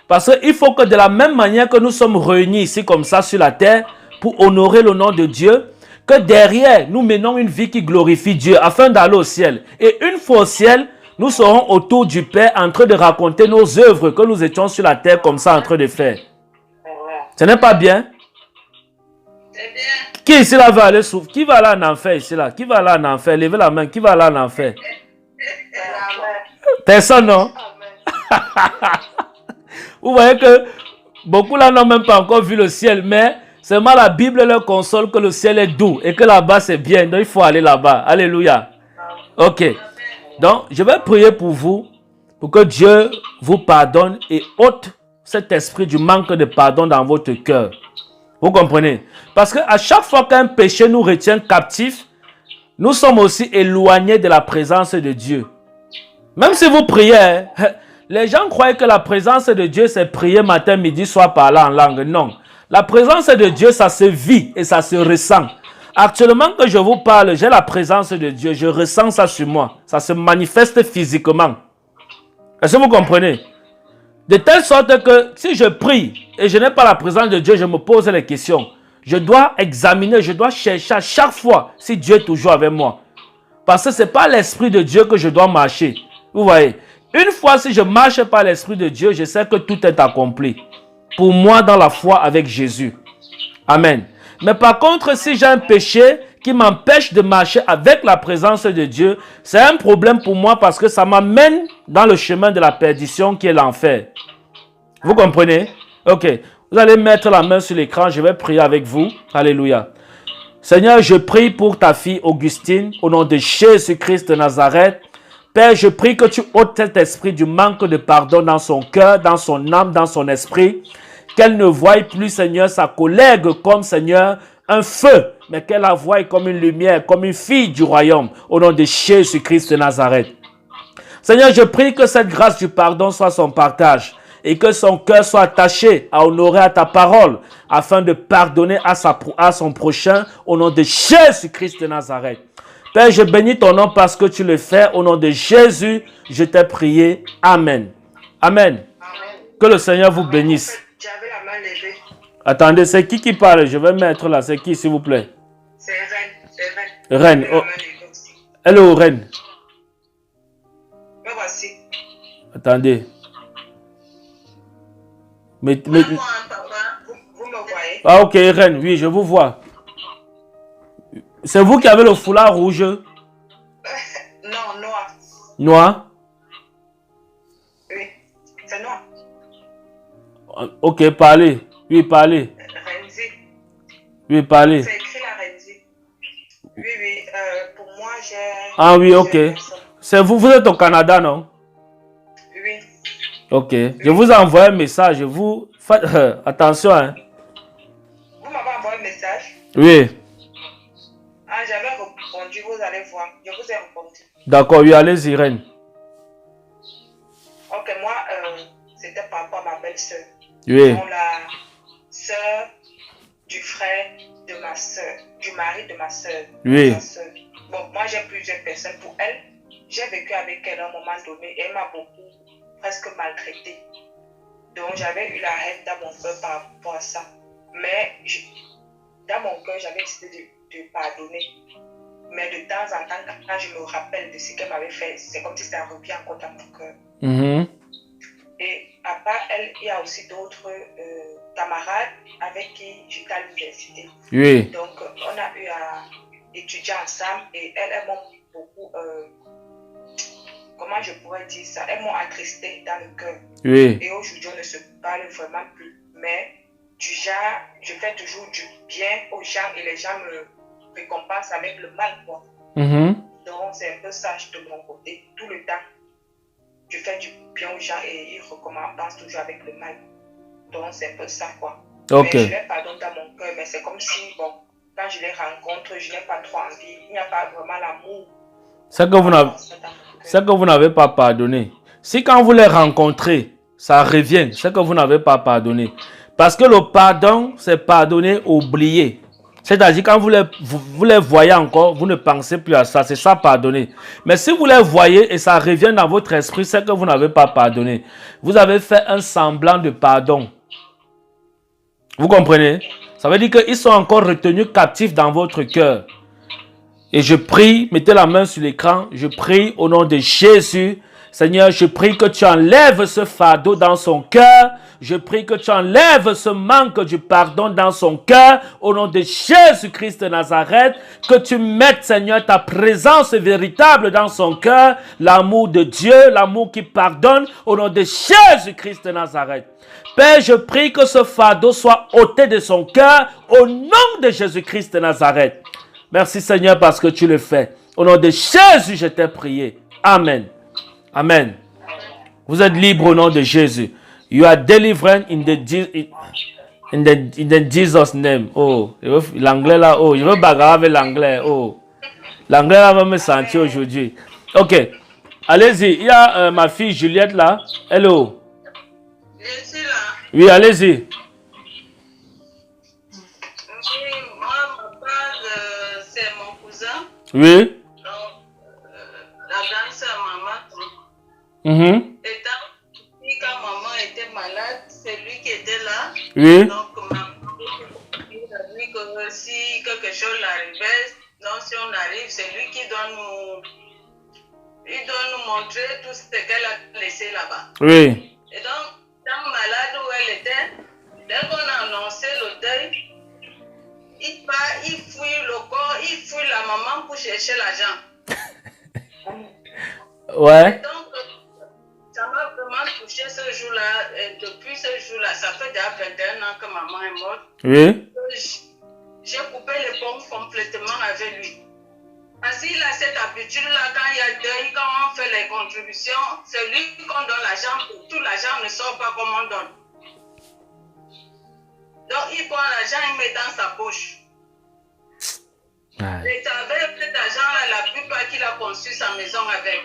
Parce qu'il faut que de la même manière que nous sommes réunis ici comme ça sur la terre, pour honorer le nom de Dieu, que derrière nous menons une vie qui glorifie Dieu, afin d'aller au ciel. Et une fois au ciel, nous serons autour du Père en train de raconter nos œuvres que nous étions sur la terre comme ça en train de faire. Ce n'est pas bien? C'est bien. Qui ici là va aller souffrir? Qui va aller en enfer ici là? Qui va aller en enfer? Levez la main. Qui va aller en enfer? Personne, non? Vous voyez que beaucoup là n'ont même pas encore vu le ciel, mais seulement la Bible leur console que le ciel est doux et que là-bas c'est bien. Donc il faut aller là-bas. Alléluia. Ok. Donc je vais prier pour vous, pour que Dieu vous pardonne et ôte cet esprit du manque de pardon dans votre cœur. Vous comprenez? Parce qu'à chaque fois qu'un péché nous retient captifs, nous sommes aussi éloignés de la présence de Dieu. Même si vous priez, les gens croient que la présence de Dieu, c'est prier matin, midi, soir, parler en langue. Non. La présence de Dieu, ça se vit et ça se ressent. Actuellement que je vous parle, j'ai la présence de Dieu. Je ressens ça sur moi. Ça se manifeste physiquement. Est-ce que vous comprenez? De telle sorte que si je prie et je n'ai pas la présence de Dieu, je me pose les questions. Je dois examiner, je dois chercher à chaque fois si Dieu est toujours avec moi. Parce que ce n'est pas l'Esprit de Dieu que je dois marcher. Vous voyez, une fois si je marche par l'Esprit de Dieu, je sais que tout est accompli. Pour moi dans la foi avec Jésus. Amen. Mais par contre, si j'ai un péché qui m'empêche de marcher avec la présence de Dieu, c'est un problème pour moi parce que ça m'amène dans le chemin de la perdition qui est l'enfer. Vous comprenez? Ok. Vous allez mettre la main sur l'écran, je vais prier avec vous. Alléluia. Seigneur, je prie pour ta fille Augustine, au nom de Jésus-Christ de Nazareth. Père, je prie que tu ôtes cet esprit du manque de pardon dans son cœur, dans son âme, dans son esprit. Qu'elle ne voie plus, Seigneur, sa collègue comme, Seigneur, un feu, mais qu'elle la voie comme une lumière, comme une fille du royaume, au nom de Jésus-Christ de Nazareth. Seigneur, je prie que cette grâce du pardon soit son partage et que son cœur soit attaché à honorer à ta parole afin de pardonner à son prochain au nom de Jésus-Christ de Nazareth. Père, je bénis ton nom parce que tu le fais. Au nom de Jésus, je t'ai prié. Amen. Amen. Que le Seigneur vous bénisse. J'avais la main levée. Attendez, c'est qui parle? Je vais mettre là. C'est qui, s'il vous plaît? C'est Reine. Reine. Oh. Hello, Reine. Me voici. Attendez. Moi, papa, vous me voyez? Ah, ok, Reine. Oui, je vous vois. C'est vous qui avez le foulard rouge? Non, noir. Noir? Oui, c'est noir. Ok, parlez. Oui, parlez. Renzi. Oui, parlez. C'est écrit la Renzi. Oui, pour moi, j'ai... Ah oui, ok. C'est vous êtes au Canada, non? Oui. Ok. Je vous envoie un message. Faites attention, hein. Vous m'avez envoyé un message? Oui. Ah, j'avais répondu, vous allez voir. Je vous ai répondu. D'accord, oui, allez-y, Reine. Ok, moi, c'était par rapport à ma belle-sœur. Oui. Donc, la sœur du frère de ma sœur, du mari de ma sœur. Oui. Bon, moi, j'ai plusieurs personnes pour elle. J'ai vécu avec elle à un moment donné et elle m'a beaucoup, presque maltraité. Donc, j'avais eu la haine dans mon cœur par rapport à ça. Mais dans mon cœur, j'avais décidé de pardonner. Mais de temps en temps, quand je me rappelle de ce qu'elle m'avait fait, c'est comme si ça revient encore dans mon cœur. Mm-hmm. Et à part il y a aussi d'autres camarades avec qui j'étais à l'université. Oui. Donc, on a eu à étudier ensemble et elles m'ont beaucoup, comment je pourrais dire ça, elles m'ont attristé dans le cœur. Oui. Et aujourd'hui, on ne se parle vraiment plus. Mais du genre, je fais toujours du bien aux gens et les gens me récompensent avec le mal, quoi. Donc, c'est un peu ça de mon côté, tout le temps. Je fais du bien aux gens et ils récompensent toujours avec le mal. Donc, c'est un peu ça, quoi. Ok. Mais je les pardonne dans mon cœur, mais c'est comme si, bon, quand je les rencontre, je n'ai pas trop envie. Il n'y a pas vraiment l'amour. C'est que vous n'avez pas pardonné. Si quand vous les rencontrez, ça revient, c'est que vous n'avez pas pardonné. Parce que le pardon, c'est pardonner, oublier. C'est-à-dire quand vous les voyez encore, vous ne pensez plus à ça. C'est ça, pardonner. Mais si vous les voyez et ça revient dans votre esprit, c'est que vous n'avez pas pardonné. Vous avez fait un semblant de pardon. Vous comprenez? Ça veut dire qu'ils sont encore retenus captifs dans votre cœur. Et je prie, mettez la main sur l'écran, je prie au nom de Jésus. Seigneur, je prie que tu enlèves ce fardeau dans son cœur. Je prie que tu enlèves ce manque du pardon dans son cœur. Au nom de Jésus-Christ de Nazareth, que tu mettes, Seigneur, ta présence véritable dans son cœur. L'amour de Dieu, l'amour qui pardonne. Au nom de Jésus-Christ de Nazareth. Père, je prie que ce fardeau soit ôté de son cœur. Au nom de Jésus-Christ de Nazareth. Merci, Seigneur, parce que tu le fais. Au nom de Jésus, je t'ai prié. Amen. Amen. Vous êtes libre au nom de Jésus. You are delivered in the Jesus name. Oh, l'anglais là, oh, je veux bagarrer avec l'anglais. Oh, l'anglais là va me sentir aujourd'hui. Ok, allez-y. Il y a ma fille Juliette là. Hello. Je suis là. Oui, allez-y. Oui, moi, ma base, c'est mon cousin. Oui. La grande sœur maman. Et quand maman était malade, c'est lui qui était là. Oui. Donc, maman a dit que si quelque chose arrivait, donc si on arrive, c'est lui qui doit nous montrer tout ce qu'elle a laissé là-bas. Oui. Et donc, dans malade où elle était, dès qu'on a annoncé le deuil, il part, il fouille le corps, il fouille la maman pour chercher l'argent. Ouais. Et donc, ça m'a vraiment touché ce jour-là. Et depuis ce jour-là, ça fait déjà 21 ans que maman est morte. Oui. J'ai coupé les ponts complètement avec lui. Parce qu'il a cette habitude-là, quand il y a deuil, quand on fait les contributions, c'est lui qu'on donne l'argent, tout l'argent ne sort pas comme on donne. Donc il prend l'argent, il met dans sa poche. Ouais. Et c'est avec cet argent-là, la plupart qu'il a construit sa maison avec.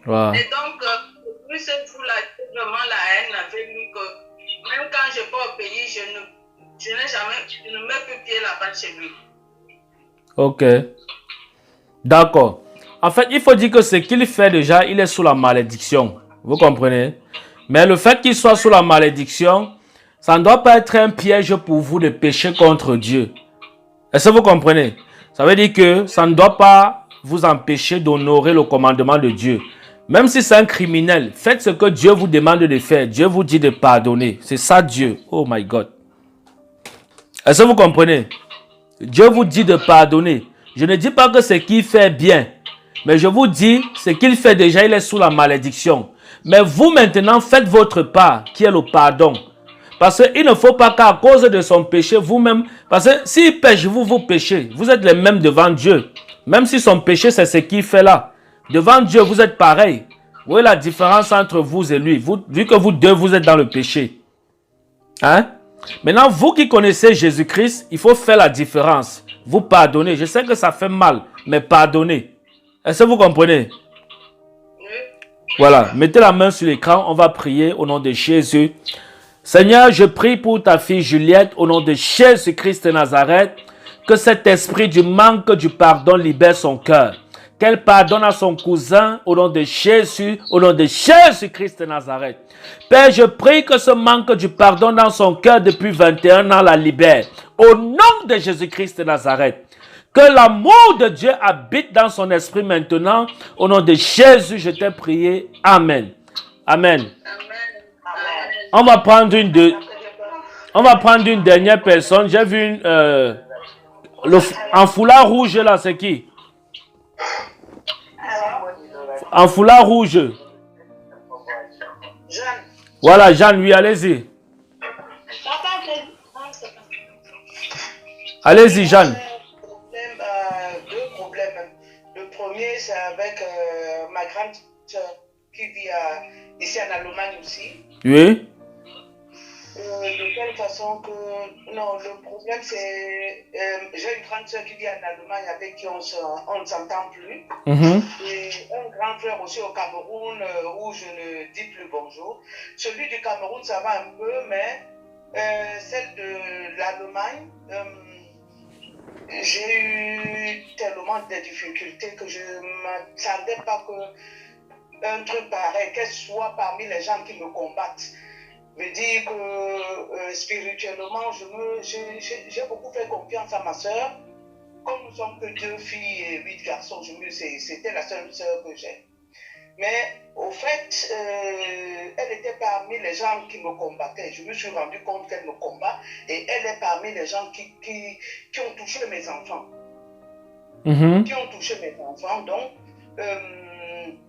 Wow. Et donc, depuis ce jour-là, j'ai vraiment la haine avec lui que même quand je pars au pays, je ne mets plus pied là-bas chez lui. Ok. D'accord. En fait, il faut dire que ce qu'il fait déjà, il est sous la malédiction. Vous comprenez? Mais le fait qu'il soit sous la malédiction, ça ne doit pas être un piège pour vous de pécher contre Dieu. Est-ce que vous comprenez? Ça veut dire que ça ne doit pas vous empêcher d'honorer le commandement de Dieu. Même si c'est un criminel, faites ce que Dieu vous demande de faire. Dieu vous dit de pardonner. C'est ça Dieu. Oh my God. Est-ce que vous comprenez? Dieu vous dit de pardonner. Je ne dis pas que ce qu'il fait bien. Mais je vous dis, ce qu'il fait déjà, il est sous la malédiction. Mais vous maintenant, faites votre part, qui est le pardon. Parce qu'il ne faut pas qu'à cause de son péché, vous-même... Parce que s'il pêche, vous péchez. Vous êtes les mêmes devant Dieu. Même si son péché, c'est ce qu'il fait là. Devant Dieu, vous êtes pareil. Vous voyez la différence entre vous et lui. Vu que vous deux, vous êtes dans le péché. Hein? Maintenant, vous qui connaissez Jésus-Christ, il faut faire la différence. Vous pardonnez. Je sais que ça fait mal, mais pardonnez. Est-ce que vous comprenez? Voilà. Mettez la main sur l'écran. On va prier au nom de Jésus. Seigneur, je prie pour ta fille Juliette au nom de Jésus-Christ de Nazareth. Que cet esprit du manque du pardon libère son cœur. Qu'elle pardonne à son cousin au nom de Jésus, au nom de Jésus-Christ de Nazareth. Père, je prie que ce manque du pardon dans son cœur depuis 21 ans la libère. Au nom de Jésus-Christ de Nazareth. Que l'amour de Dieu habite dans son esprit maintenant. Au nom de Jésus, je t'ai prié. Amen. Amen. Amen. On va prendre une dernière personne. J'ai vu en foulard rouge là, c'est qui? En foulard rouge. Jeanne. Voilà, Jeanne, oui, allez-y. Allez-y, Jeanne. Deux problèmes. Le premier, c'est avec ma grande soeur qui vit ici en Allemagne aussi. Oui. De telle façon que, non, le problème c'est, j'ai une grande soeur qui vit en Allemagne avec qui on ne s'entend plus. Et un grand frère aussi au Cameroun où je ne dis plus bonjour. Celui du Cameroun, ça va un peu, mais celle de l'Allemagne, j'ai eu tellement de difficultés que je ne m'attendais pas qu'un truc pareil, qu'elle soit parmi les gens qui me combattent. Je dis que spirituellement, j'ai beaucoup fait confiance à ma soeur. Comme nous sommes que 2 filles et 8 garçons, c'était la seule soeur que j'ai. Mais au fait, elle était parmi les gens qui me combattaient. Je me suis rendu compte qu'elle me combat et elle est parmi les gens qui ont touché mes enfants. Qui ont touché mes enfants. Donc,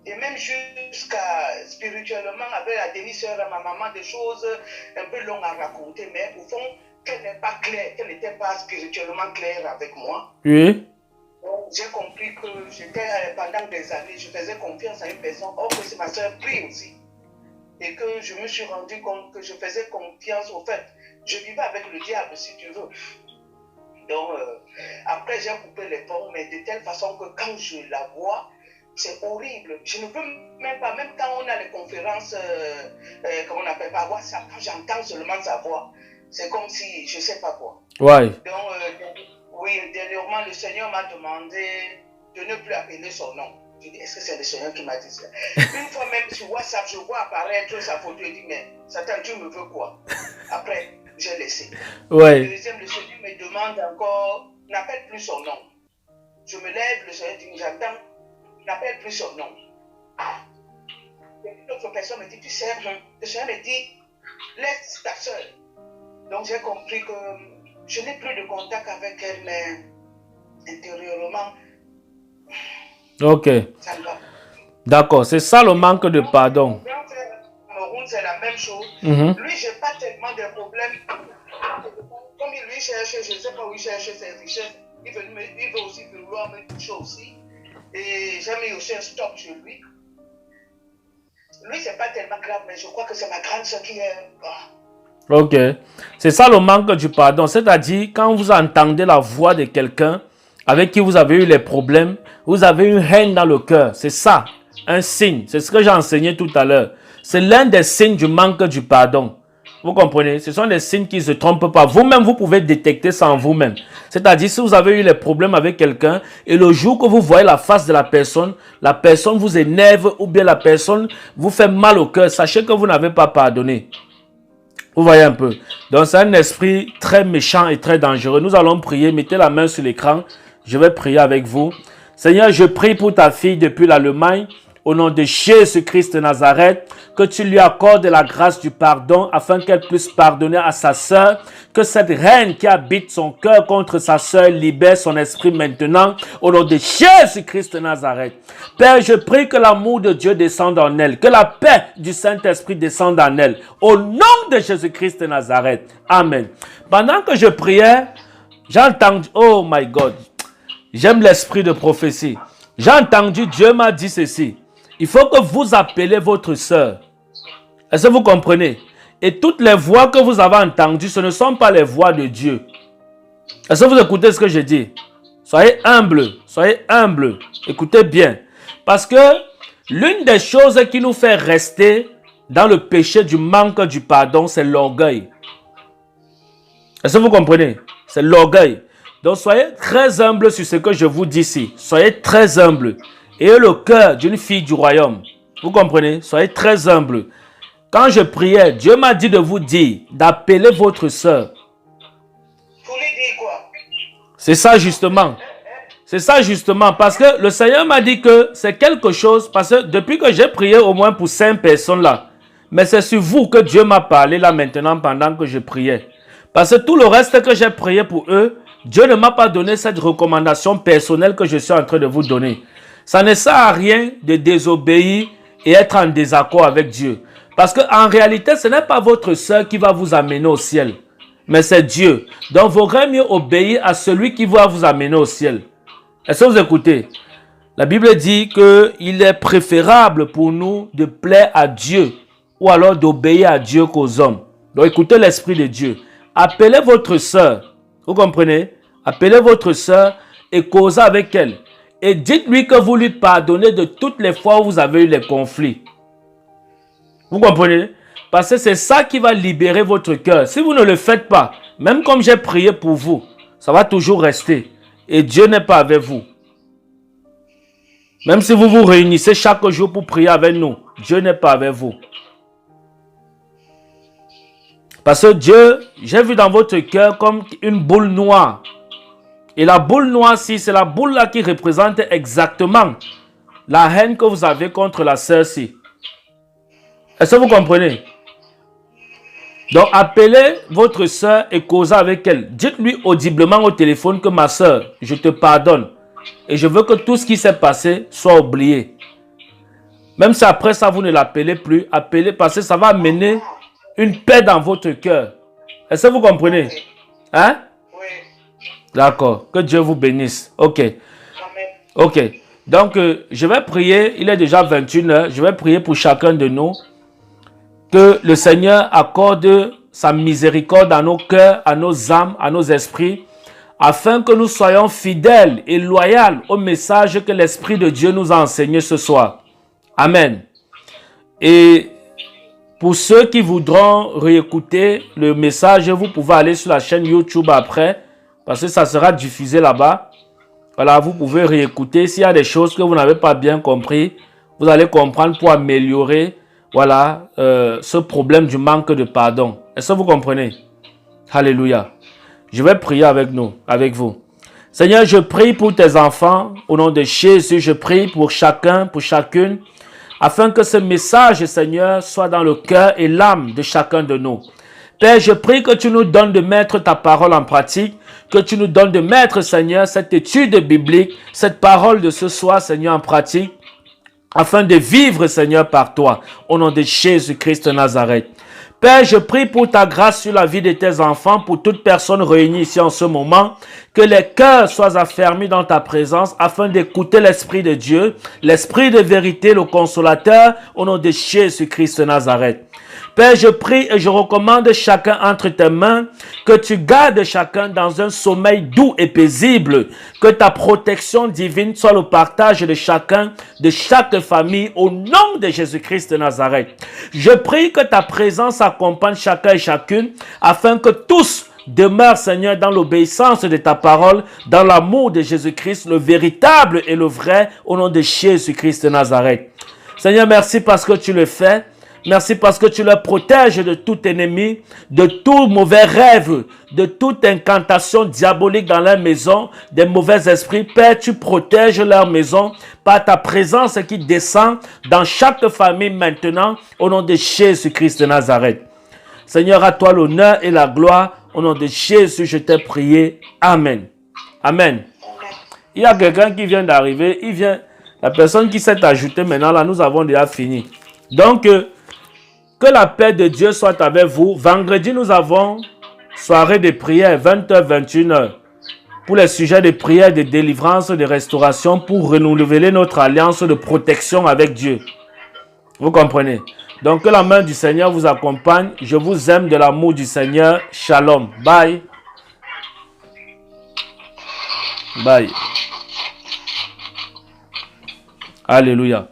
et même jusqu'à spirituellement, avec la demi-sœur à ma maman, des choses un peu longues à raconter, mais au fond, qu'elle n'est pas claire, qu'elle n'était pas spirituellement claire avec moi. Oui. Donc, j'ai compris que pendant des années, je faisais confiance à une personne, or que c'est ma soeur prie aussi. Et que je me suis rendu compte que je faisais confiance au fait. Je vivais avec le diable, si tu veux. Donc, après, j'ai coupé les ponts, mais de telle façon que quand je la vois, c'est horrible. Je ne peux même pas, même quand on a les conférences, comme on appelle pas WhatsApp, quand j'entends seulement sa voix, c'est comme si je ne sais pas quoi. Ouais. Donc, oui, dernièrement, le Seigneur m'a demandé de ne plus appeler son nom. Je dis, est-ce que c'est le Seigneur qui m'a dit ça? Une fois même sur WhatsApp, je vois apparaître sa photo et dis, mais Satan, tu me veux quoi? Après, j'ai laissé. Ouais. Le deuxième, le Seigneur me demande encore, n'appelle plus son nom. Je me lève, le Seigneur dit, j'entends, n'appelle plus son nom. Et une autre personne me dit, tu sais, le Seigneur me dit, laisse ta soeur. Donc j'ai compris que je n'ai plus de contact avec elle, mais intérieurement, ok. ça ne va pas. D'accord, c'est ça le manque de pardon. Mon grand frère au Cameroun, c'est la même chose. Lui, je n'ai pas tellement de problèmes. Comme il lui cherche, je ne sais pas où il cherche ses richesses, il veut aussi vouloir me toucher aussi. Et j'ai mis aussi un stop chez lui. Lui, c'est pas tellement grave, mais je crois que c'est ma grande soeur qui est... Ok. C'est ça le manque du pardon. C'est-à-dire, quand vous entendez la voix de quelqu'un avec qui vous avez eu les problèmes, vous avez une haine dans le cœur. C'est ça, un signe. C'est ce que j'ai enseigné tout à l'heure. C'est l'un des signes du manque du pardon. Vous comprenez? Ce sont des signes qui ne se trompent pas. Vous-même, vous pouvez détecter ça en vous-même. C'est-à-dire, si vous avez eu les problèmes avec quelqu'un et le jour que vous voyez la face de la personne vous énerve ou bien la personne vous fait mal au cœur, sachez que vous n'avez pas pardonné. Vous voyez un peu. Donc, c'est un esprit très méchant et très dangereux. Nous allons prier. Mettez la main sur l'écran. Je vais prier avec vous. Seigneur, je prie pour ta fille depuis l'Allemagne. Au nom de Jésus-Christ de Nazareth, que tu lui accordes la grâce du pardon afin qu'elle puisse pardonner à sa sœur, que cette haine qui habite son cœur contre sa sœur libère son esprit maintenant, au nom de Jésus-Christ de Nazareth. Père, je prie que l'amour de Dieu descende en elle, que la paix du Saint-Esprit descende en elle, au nom de Jésus-Christ de Nazareth. Amen. Pendant que je priais, j'ai entendu, oh my God, j'aime l'esprit de prophétie. J'ai entendu, Dieu m'a dit ceci. Il faut que vous appelez votre sœur. Est-ce que vous comprenez? Et toutes les voix que vous avez entendues, ce ne sont pas les voix de Dieu. Est-ce que vous écoutez ce que je dis? Soyez humbles. Soyez humbles. Écoutez bien. Parce que l'une des choses qui nous fait rester dans le péché du manque du pardon, c'est l'orgueil. Est-ce que vous comprenez? C'est l'orgueil. Donc soyez très humbles sur ce que je vous dis ici. Soyez très humbles. Ayez le cœur d'une fille du royaume. Vous comprenez? Soyez très humbles. Quand je priais, Dieu m'a dit de vous dire, d'appeler votre sœur. Pour lui dire quoi? C'est ça justement. C'est ça justement, parce que le Seigneur m'a dit que c'est quelque chose, parce que depuis que j'ai prié au moins pour 5 personnes là, mais c'est sur vous que Dieu m'a parlé là maintenant pendant que je priais. Parce que tout le reste que j'ai prié pour eux, Dieu ne m'a pas donné cette recommandation personnelle que je suis en train de vous donner. Ça ne sert à rien de désobéir et être en désaccord avec Dieu. Parce qu'en réalité, ce n'est pas votre soeur qui va vous amener au ciel, mais c'est Dieu. Donc, il vaudrait mieux obéir à celui qui va vous amener au ciel. Est-ce que vous écoutez? La Bible dit qu'il est préférable pour nous de plaire à Dieu ou alors d'obéir à Dieu qu'aux hommes. Donc, écoutez l'Esprit de Dieu. Appelez votre soeur. Vous comprenez? Appelez votre soeur et causez avec elle. Et dites-lui que vous lui pardonnez de toutes les fois où vous avez eu les conflits. Vous comprenez? Parce que c'est ça qui va libérer votre cœur. Si vous ne le faites pas, même comme j'ai prié pour vous, ça va toujours rester. Et Dieu n'est pas avec vous. Même si vous vous réunissez chaque jour pour prier avec nous, Dieu n'est pas avec vous. Parce que Dieu, j'ai vu dans votre cœur comme une boule noire. Et la boule noire, c'est la boule là qui représente exactement la haine que vous avez contre la sœur-ci. Est-ce que vous comprenez? Donc, appelez votre soeur et causez avec elle. Dites-lui audiblement au téléphone que ma soeur, je te pardonne. Et je veux que tout ce qui s'est passé soit oublié. Même si après ça, vous ne l'appelez plus, appelez parce que ça va amener une paix dans votre cœur. Est-ce que vous comprenez? Hein? Oui. D'accord. Que Dieu vous bénisse. Ok. Amen. Ok. Donc, je vais prier. Il est déjà 21h. Je vais prier pour chacun de nous. Que le Seigneur accorde sa miséricorde à nos cœurs, à nos âmes, à nos esprits, afin que nous soyons fidèles et loyaux au message que l'Esprit de Dieu nous a enseigné ce soir. Amen. Et pour ceux qui voudront réécouter le message, vous pouvez aller sur la chaîne YouTube après, parce que ça sera diffusé là-bas. Voilà, vous pouvez réécouter. S'il y a des choses que vous n'avez pas bien compris, vous allez comprendre pour améliorer, voilà, ce problème du manque de pardon. Est-ce que vous comprenez? Alléluia. Je vais prier avec nous, avec vous. Seigneur, je prie pour tes enfants. Au nom de Jésus, je prie pour chacun, pour chacune, afin que ce message, Seigneur, soit dans le cœur et l'âme de chacun de nous. Père, je prie que tu nous donnes de mettre ta parole en pratique, que tu nous donnes de mettre, Seigneur, cette étude biblique, cette parole de ce soir, Seigneur, en pratique, afin de vivre, Seigneur, par toi, au nom de Jésus-Christ de Nazareth. Père, je prie pour ta grâce sur la vie de tes enfants, pour toute personne réunie ici en ce moment, que les cœurs soient affermis dans ta présence afin d'écouter l'Esprit de Dieu, l'Esprit de vérité, le consolateur, au nom de Jésus-Christ de Nazareth. Père, je prie et je recommande chacun entre tes mains, que tu gardes chacun dans un sommeil doux et paisible, que ta protection divine soit le partage de chacun, de chaque famille, au nom de Jésus-Christ de Nazareth. Je prie que ta présence accompagne chacun et chacune, afin que tous demeurent, Seigneur, dans l'obéissance de ta parole, dans l'amour de Jésus-Christ, le véritable et le vrai, au nom de Jésus-Christ de Nazareth. Seigneur, merci parce que tu le fais. Merci parce que tu les protèges de tout ennemi, de tout mauvais rêve, de toute incantation diabolique dans leur maison, des mauvais esprits. Père, tu protèges leur maison par ta présence qui descend dans chaque famille maintenant, au nom de Jésus-Christ de Nazareth. Seigneur, à toi l'honneur et la gloire. Au nom de Jésus, je t'ai prié. Amen. Amen. Il y a quelqu'un qui vient d'arriver. La personne qui s'est ajoutée maintenant, là, nous avons déjà fini. Donc, que la paix de Dieu soit avec vous. Vendredi, nous avons soirée de prière, 20h, 21h. Pour les sujets de prière, de délivrance, de restauration, pour renouveler notre alliance de protection avec Dieu. Vous comprenez? Donc, que la main du Seigneur vous accompagne. Je vous aime de l'amour du Seigneur. Shalom. Bye. Bye. Alléluia.